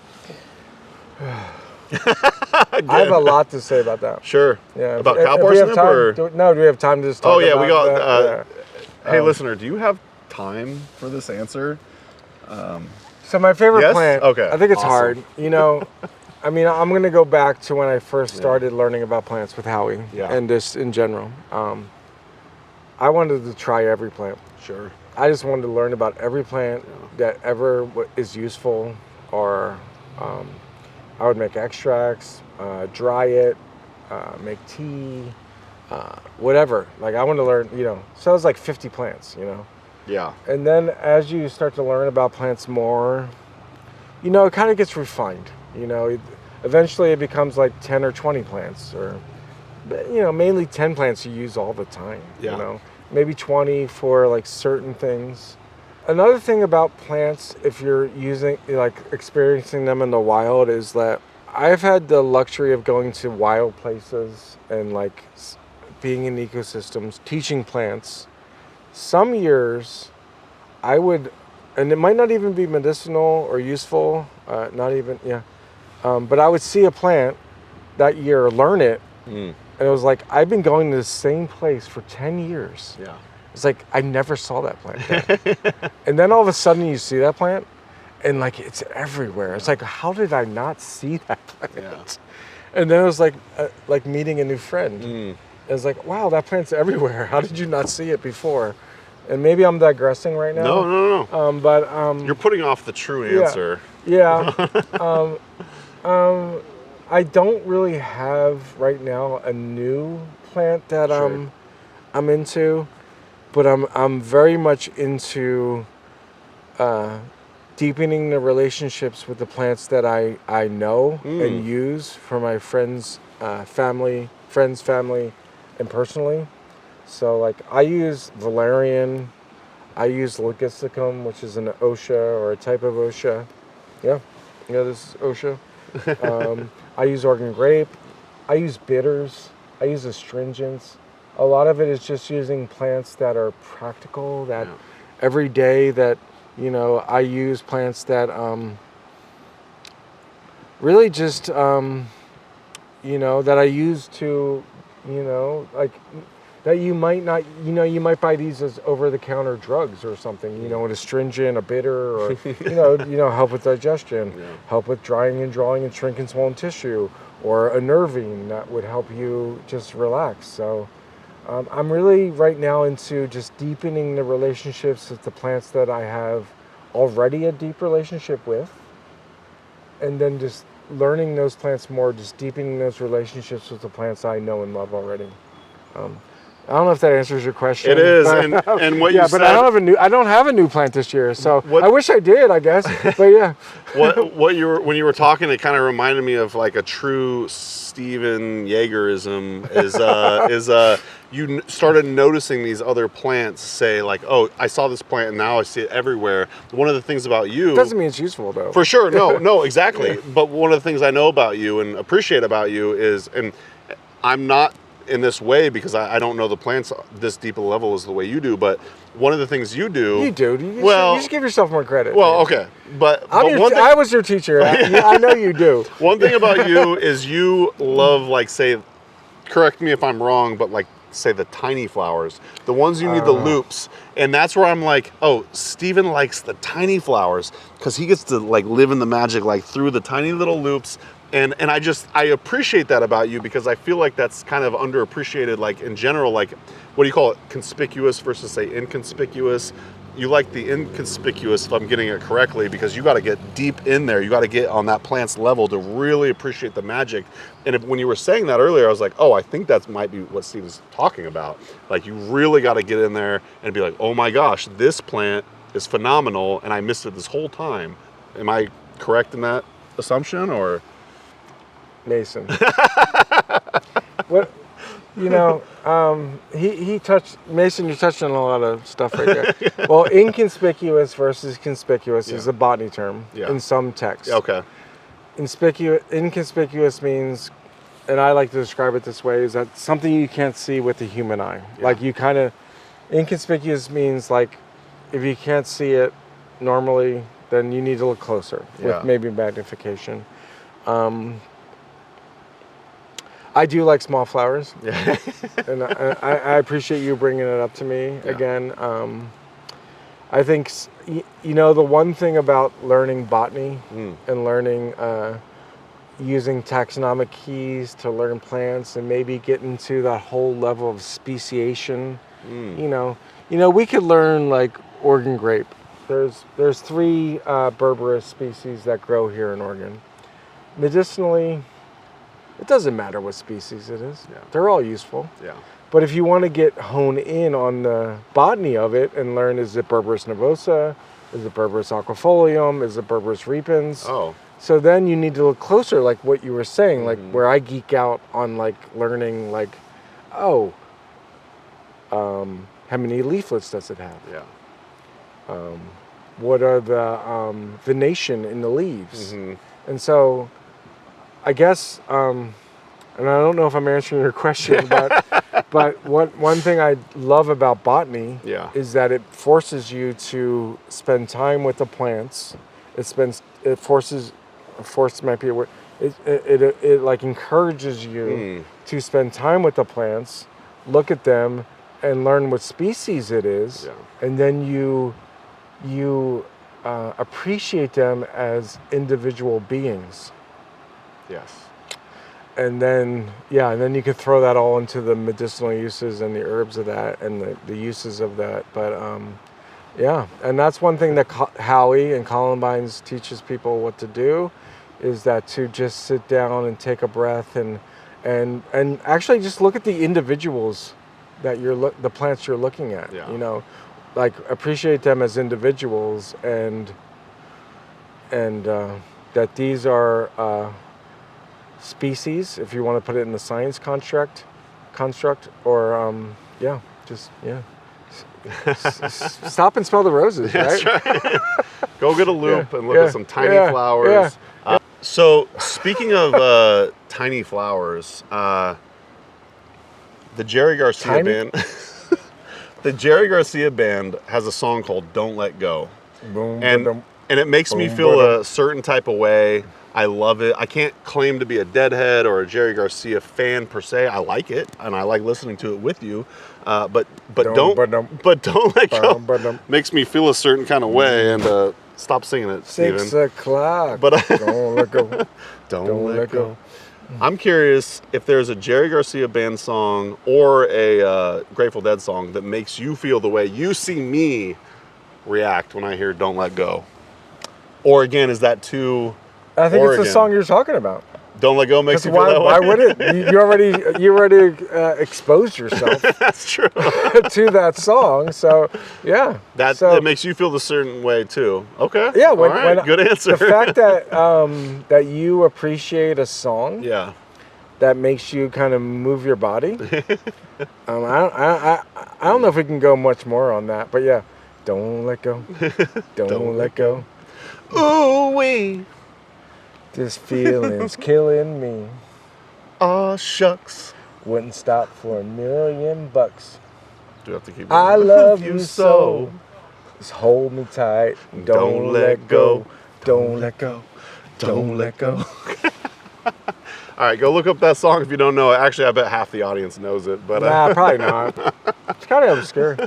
I have a lot to say about that. Sure. Yeah. About cow parsnip or? Do we have time to just talk about we got. that? Hey, listener, do you have time for this answer? So my favorite plant. Okay. I think it's hard. I mean, I'm going to go back to when I first started learning about plants with Howie and just in general. I wanted to try every plant. Sure. I just wanted to learn about every plant that ever is useful, or I would make extracts, dry it, make tea, whatever. Like I wanted to learn, so it was like 50 plants, Yeah. And then as you start to learn about plants more, it kind of gets refined. Eventually it becomes like 10 or 20 plants, or mainly 10 plants you use all the time. Maybe 20 for like certain things. Another thing about plants, if you're experiencing them in the wild, is that I've had the luxury of going to wild places and being in ecosystems, teaching plants. Some years I would, and it might not even be medicinal or useful, but I would see a plant that year, learn it, and it was like, I've been going to the same place for 10 years. Yeah. It's like, I never saw that plant. And then all of a sudden you see that plant and it's everywhere. It's like, how did I not see that plant? Yeah. And then it was like meeting a new friend. It was like, wow, that plant's everywhere. How did you not see it before? And maybe I'm digressing right now. No. But you're putting off the true answer. Yeah. I don't really have right now a new plant that I'm into, but I'm very much into deepening the relationships with the plants that I know and use for my friends, family, and personally. So I use valerian, I use logisticum, which is an osha or a type of osha. Yeah, this is osha. I use Oregon grape. I use bitters. I use astringents. A lot of it is just using plants that are practical, that every day that, I use plants that really just, that I use to, that you might not, you might buy these as over-the-counter drugs or something, an astringent, a bitter, or, help with digestion, help with drying and drawing and shrinking swollen tissue, or a nervine that would help you just relax. So I'm really right now into just deepening the relationships with the plants that I have already a deep relationship with, and then just learning those plants more, just deepening those relationships with the plants I know and love already. I don't know if that answers your question. It is, but, and what yeah, you said. but I don't have a new plant this year, so What- I wish I did, I guess. But yeah, when you were talking, it kind of reminded me of like a true Steven Yeagerism. Is you started noticing these other plants, say like, oh, I saw this plant and now I see it everywhere. One of the things about you doesn't mean it's useful though. for sure, no, exactly. But one of the things I know about you and appreciate about you is, and I'm not in this way because I don't know the plants this deep a level as the way you do, but one of the things you do. You do. You should give yourself more credit. Well, man. okay, but I was your teacher. I know you do. One thing about you is you love, like, say, correct me if I'm wrong, but like, say the tiny flowers, the ones you need the loops, and that's where I'm like, oh, Steven likes the tiny flowers because he gets to like live in the magic, like through the tiny little loops. And I appreciate that about you because I feel like that's kind of underappreciated, like in general, like, what do you call it? Conspicuous versus say inconspicuous. You like the inconspicuous, if I'm getting it correctly, because you got to get deep in there. You got to get on that plant's level to really appreciate the magic. And when you were saying that earlier, I was like, oh, I think that might be what Steven's talking about. Like, you really got to get in there and be like, oh my gosh, this plant is phenomenal and I missed it this whole time. Am I correct in that assumption, or? Mason. What, he touched, Mason, you touched on a lot of stuff right there. Well, inconspicuous versus conspicuous is a botany term in some texts. Okay. Inconspicuous means, and I like to describe it this way, is that something you can't see with the human eye. Yeah. Like you kind of, inconspicuous means like if you can't see it normally, then you need to look closer with maybe magnification. I do like small flowers, and I appreciate you bringing it up to me again. I think, the one thing about learning botany and learning using taxonomic keys to learn plants and maybe get into that whole level of speciation, we could learn like Oregon grape. There's 3 berberis species that grow here in Oregon. Medicinally, it doesn't matter what species it is. Yeah. They're all useful. Yeah. But if you want to hone in on the botany of it and learn, is it Berberis nervosa? Is it Berberis aquifolium? Is it Berberis repens? Oh. So then you need to look closer, like what you were saying, like where I geek out on like learning, like, how many leaflets does it have? Yeah. What are the venation in the leaves? And so I guess, and I don't know if I'm answering your question, but one thing I love about botany is that it forces you to spend time with the plants. Force might be a word. It like encourages you to spend time with the plants, look at them, and learn what species it is, and then you appreciate them as individual beings. Yes. And then you could throw that all into the medicinal uses and the herbs of that and the uses of that. But and that's one thing that Howie and Columbines teaches people what to do, is that to just sit down and take a breath and actually just look at the individuals that the plants you're looking at. Yeah. Like appreciate them as individuals and that these are species, if you want to put it in the science construct, or stop and smell the roses, right? Right. Go get a loop and look at some tiny flowers. So speaking of tiny flowers, the Jerry Garcia band, the Jerry Garcia band has a song called "Don't Let Go," and it makes me feel a certain type of way. I love it. I can't claim to be a Deadhead or a Jerry Garcia fan per se. I like it, and I like listening to it with you. But don't let go. Makes me feel a certain kind of way, and stop singing it, Steven. 6 o'clock. But don't let go. Don't let go. I'm curious if there's a Jerry Garcia band song or a Grateful Dead song that makes you feel the way you see me react when I hear "Don't Let Go." Or again, is that too I think Oregon. it's the song you're talking about. Don't Let Go makes you feel Why, that way. why would it? You already exposed yourself That's true. to that song. So yeah, It makes you feel the certain way too. Okay. Yeah, All right. Good answer. The fact that that you appreciate a song, yeah. that makes you kind of move your body. I don't know if we can go much more on that, but yeah, don't let go, don't let go. Ooh wee. This feeling's killing me. Aw shucks. Wouldn't stop for $1 million. Do you have to keep? I love you so. Just hold me tight. Don't let go. Don't let go. Don't let go. All right, go look up that song if you don't know it. Actually, I bet half the audience knows it, but Nah, probably not. It's kind of obscure.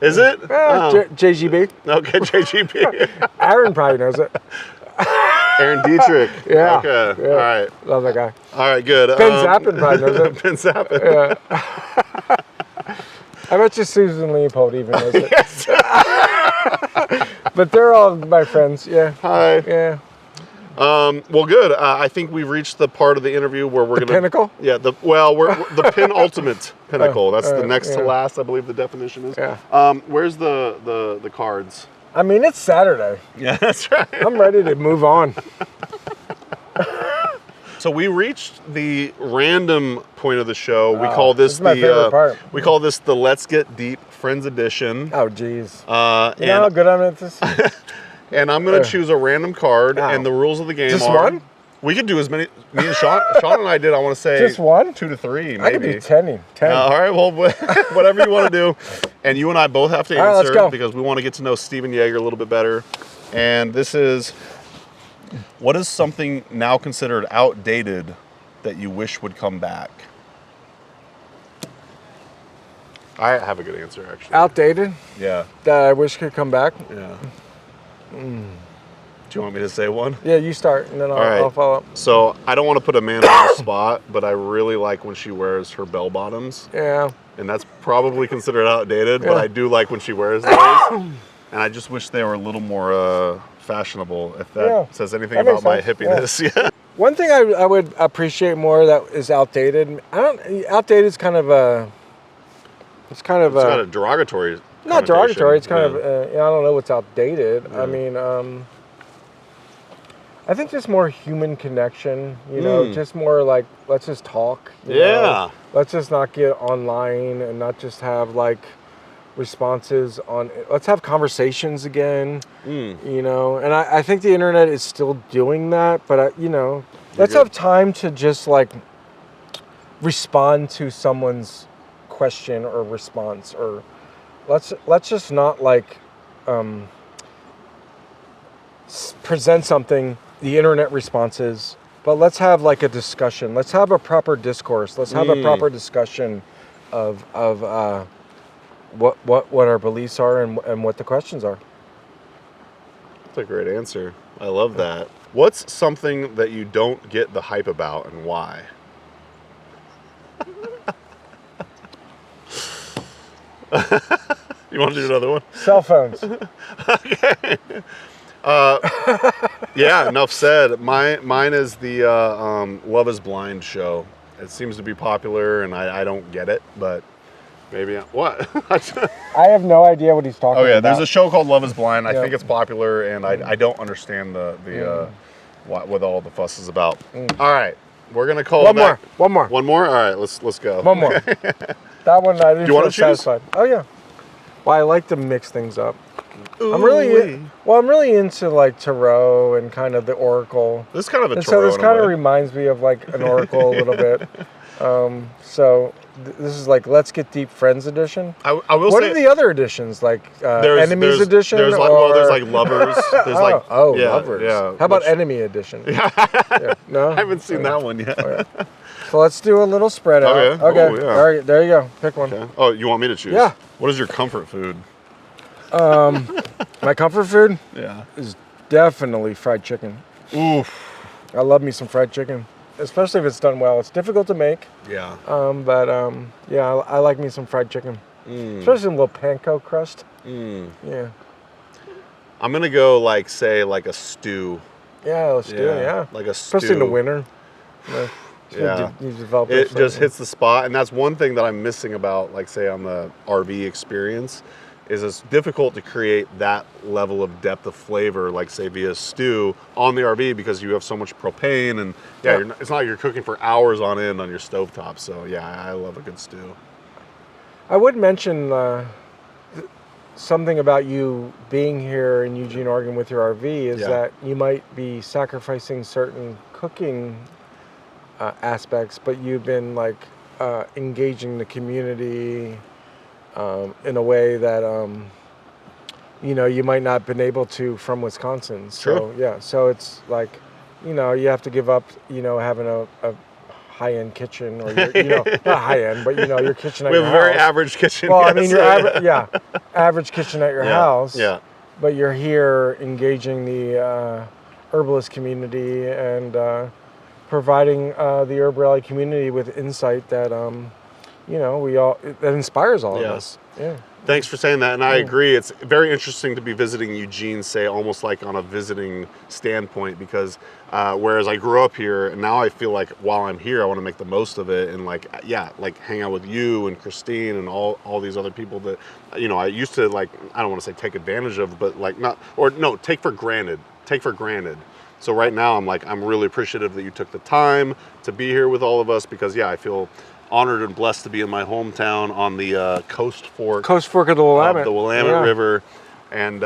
is it? JGB. Okay, JGP. Aaron probably knows it. Aaron Dietrich. Yeah. Okay. Yeah. All right. Love that guy. All right. Good. Ben Zappin probably knows it. Ben Zappin. Yeah. I bet you Susan Leopold even knows it. But they're all my friends. Yeah. Hi. Yeah. Well, good. I think we've reached the part of the interview where we're The gonna. pinnacle? Yeah. We're the penultimate pinnacle. That's the next to yeah. last, I believe the definition is. Yeah. Where's the cards? I mean, it's Saturday. Yeah, that's right. I'm ready to move on. So we reached the random point of the show. We Oh, call this is my favorite part. We call this the Let's Get Deep Friends Edition. Oh, geez. You And know how good I'm at this? and I'm gonna choose a random card, Ow. and the rules of the game Just are one? We could do as many. Me and Sean and I did. I want to say Just one? 2 to 3, maybe. I could do 10. All right, well, whatever you want to do. And you and I both have to All right, let's answer go. because we want to get to know Steven Yeager a little bit better. And this is, what is something now considered outdated that you wish would come back? I have a good answer, actually. Outdated? Yeah. That I wish could come back? Yeah. Do you want me to say one? Yeah, you start, and then All right. I'll follow up. So I don't want to put Amanda on the spot, but I really like when she wears her bell bottoms. Yeah. And that's probably considered outdated, but Yeah. I do like when she wears those. And I just wish they were a little more fashionable, if that says anything That about makes my sense, hippiness. Yeah. One thing I would appreciate more that is outdated. Outdated is kind of a. It's kind of It's got a derogatory. not derogatory. It's kind connotation. of. I don't know what's outdated. Yeah. I mean, I think just more human connection. You know, just more like let's just talk. You know? Let's just not get online and not just have like responses on. Let's have conversations again. You know, and I think the internet is still doing that, but you know, let's have time to just like respond to someone's question or response, or let's just not like present something, the internet responses, but let's have like a discussion. Let's have a proper discourse. Let's have a proper discussion of what our beliefs are and what the questions are. That's a great answer. I love that. What's something that you don't get the hype about and why? You want to do another one? Cell phones. Okay. Yeah, enough said. Mine is the Love is Blind show. It seems to be popular, and I don't get it, but maybe what? I have no idea what he's talking about. There's a show called Love is Blind. I think it's popular, and I don't understand what all the fuss is about. All right, we're gonna call One back. more. One more. All right, let's go. One more. That one I didn't you wanna feel choose? satisfied. Oh yeah. Well, I like to mix things up. Ooh, I'm really into like tarot and kind of the oracle. This is kind of a And tarot. so this in a kind of way. reminds me of like an oracle a little bit. So this is like Let's Get Deep Friends edition. I will What say are the other editions? Like Enemies edition? There's like there's like lovers. There's lovers. Yeah. How about Enemy edition? Yeah. No, I haven't seen that one yet. Okay. So let's do a little spread out. Okay. Okay. Oh, yeah. All right. There you go. Pick one. Okay. Oh, you want me to choose? Yeah. What is your comfort food? My comfort food Yeah. is definitely fried chicken. Oof. I love me some fried chicken, especially if it's done well. It's difficult to make, Yeah. but I like me some fried chicken, especially some little panko crust. Yeah. I'm gonna go like a stew. Yeah, let's do it. Yeah, like a stew. especially in the winter. Yeah, you develop it just hits the spot, and that's one thing that I'm missing about, like, say, on the RV experience, is it's difficult to create that level of depth of flavor, like, say, via stew on the RV, because you have so much propane, and it's not like you're cooking for hours on end on your stovetop. So yeah, I love a good stew. I would mention something about you being here in Eugene, Oregon with your RV is that you might be sacrificing certain cooking aspects, but you've been like engaging the community in a way that you might not have been able to from Wisconsin. So so it's like you have to give up having a high-end kitchen, or not high-end, but your kitchen at your house. We have a very average kitchen. Well, I mean, your average kitchen at your house. Yeah. But you're here engaging the herbalist community and providing the Herb Rally community with insight that that inspires all of us. Yeah. Thanks for saying that, and I agree. It's very interesting to be visiting Eugene, say, almost like on a visiting standpoint, because whereas I grew up here, and now I feel like while I'm here, I want to make the most of it, and like hang out with you and Christine and all these other people that I used to, like, I don't want to say take advantage of, but like take for granted. So right now I'm really appreciative that you took the time to be here with all of us, because I feel honored and blessed to be in my hometown on the Coast Fork of the Willamette, River, and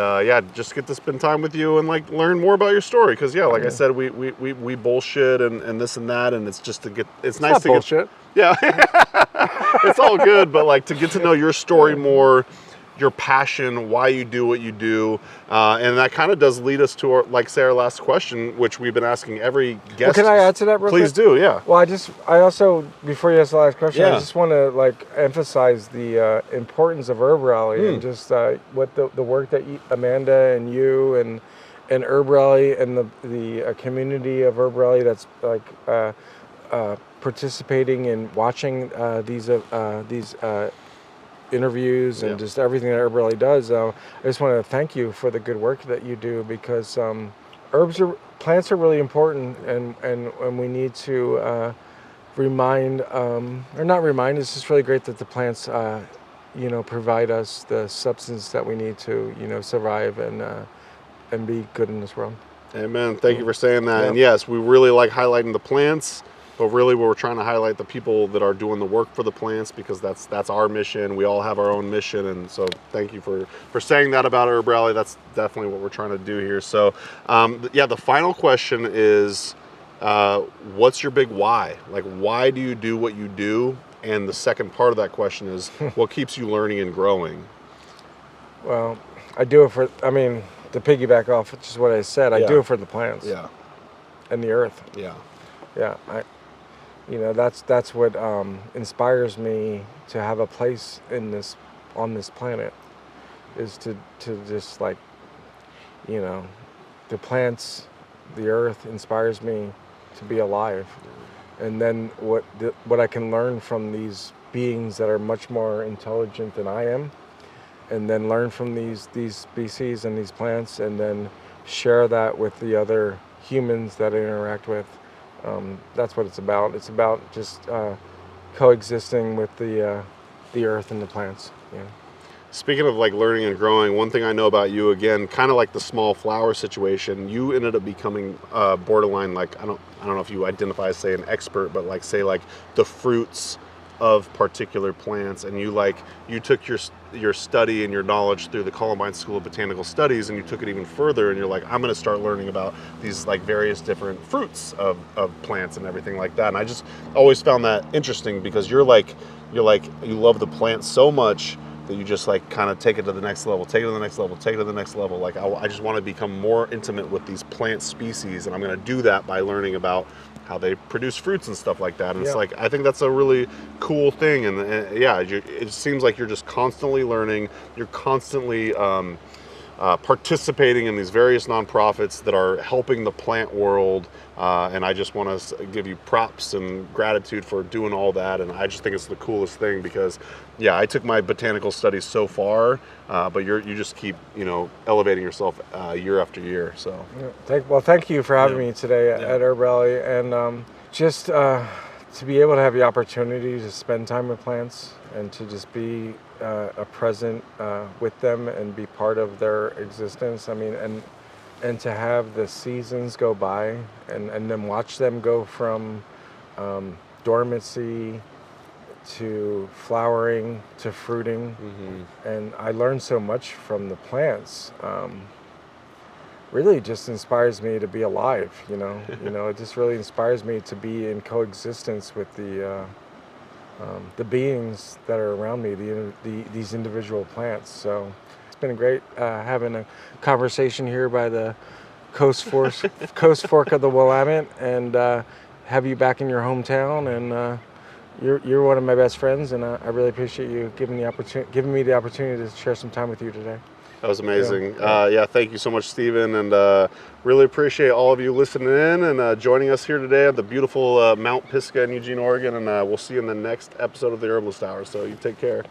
just get to spend time with you and like learn more about your story, because I said, we bullshit and this and that, and it's just to get it's nice to bullshit. It's all good, but like to get to know your story more, your passion, why you do what you do, and that kind of does lead us to our last question, which we've been asking every guest. Well, can I add to that real Please quick? do, yeah. Well, I also, before you ask the last question, I just want to emphasize the importance of Herb Rally and just what the work that Amanda and you and Herb Rally and the community of Herb Rally that's participating in watching these interviews and just everything that Herb Rally does. I just want to thank you for the good work that you do, because plants are really important, and we need to remind, or not remind. It's just really great that the plants provide us the substance that we need to survive and be good in this world. Amen. Thank you for saying that. And yes, we really like highlighting the plants, but really we're trying to highlight the people that are doing the work for the plants, because that's our mission. We all have our own mission, and so thank you for saying that about Herb Rally. That's definitely what we're trying to do here. So the final question is, what's your big why? Like, why do you do what you do? And the second part of that question is, what keeps you learning and growing? Well, I do it for, to piggyback off just what I said, I do it for the plants. Yeah. And the earth. Yeah. Yeah. That's what inspires me to have a place on this planet, is to just the plants, the earth inspires me to be alive. And then what I can learn from these beings that are much more intelligent than I am, and then learn from these species and these plants, and then share that with the other humans that I interact with. That's what it's about. It's about just coexisting with the earth and the plants. Yeah. Speaking of learning and growing, one thing I know about you, again, kind of like the small flower situation, you ended up becoming borderline, I don't know if you identify as, say, an expert, but the fruits of particular plants, and you took your study and your knowledge through the Columbine School of Botanical Studies, and you took it even further, and you're like, I'm going to start learning about these various different fruits of plants and everything like that. And I just always found that interesting, because you love the plant so much that you just kind of take it to the next level, take it to the next level, take it to the next level. I just want to become more intimate with these plant species, and I'm going to do that by learning about how they produce fruits and stuff like that. And it's I think that's a really cool thing. And it seems like you're just constantly learning. You're constantly participating in these various nonprofits that are helping the plant world. And I just want to give you props and gratitude for doing all that. And I just think it's the coolest thing because, yeah, I took my botanical studies so far, but you just keep, elevating yourself year after year. So, thank you for having me today at Herb Rally, and just to be able to have the opportunity to spend time with plants and to just be a present with them and be part of their existence. I mean, and to have the seasons go by and then watch them go from dormancy to flowering to fruiting. And I learned so much from the plants. Really just inspires me to be alive, it just really inspires me to be in coexistence with the beings that are around me, these individual plants. So it's been great having a conversation here by the coast fork of the Willamette, and have you back in your hometown. And you're one of my best friends, and I really appreciate you giving me the opportunity to share some time with you today. That was amazing. Thank you so much, Steven, and really appreciate all of you listening in and joining us here today at the beautiful Mount Pisgah in Eugene, Oregon, and we'll see you in the next episode of the Herbalist Hour, so you take care.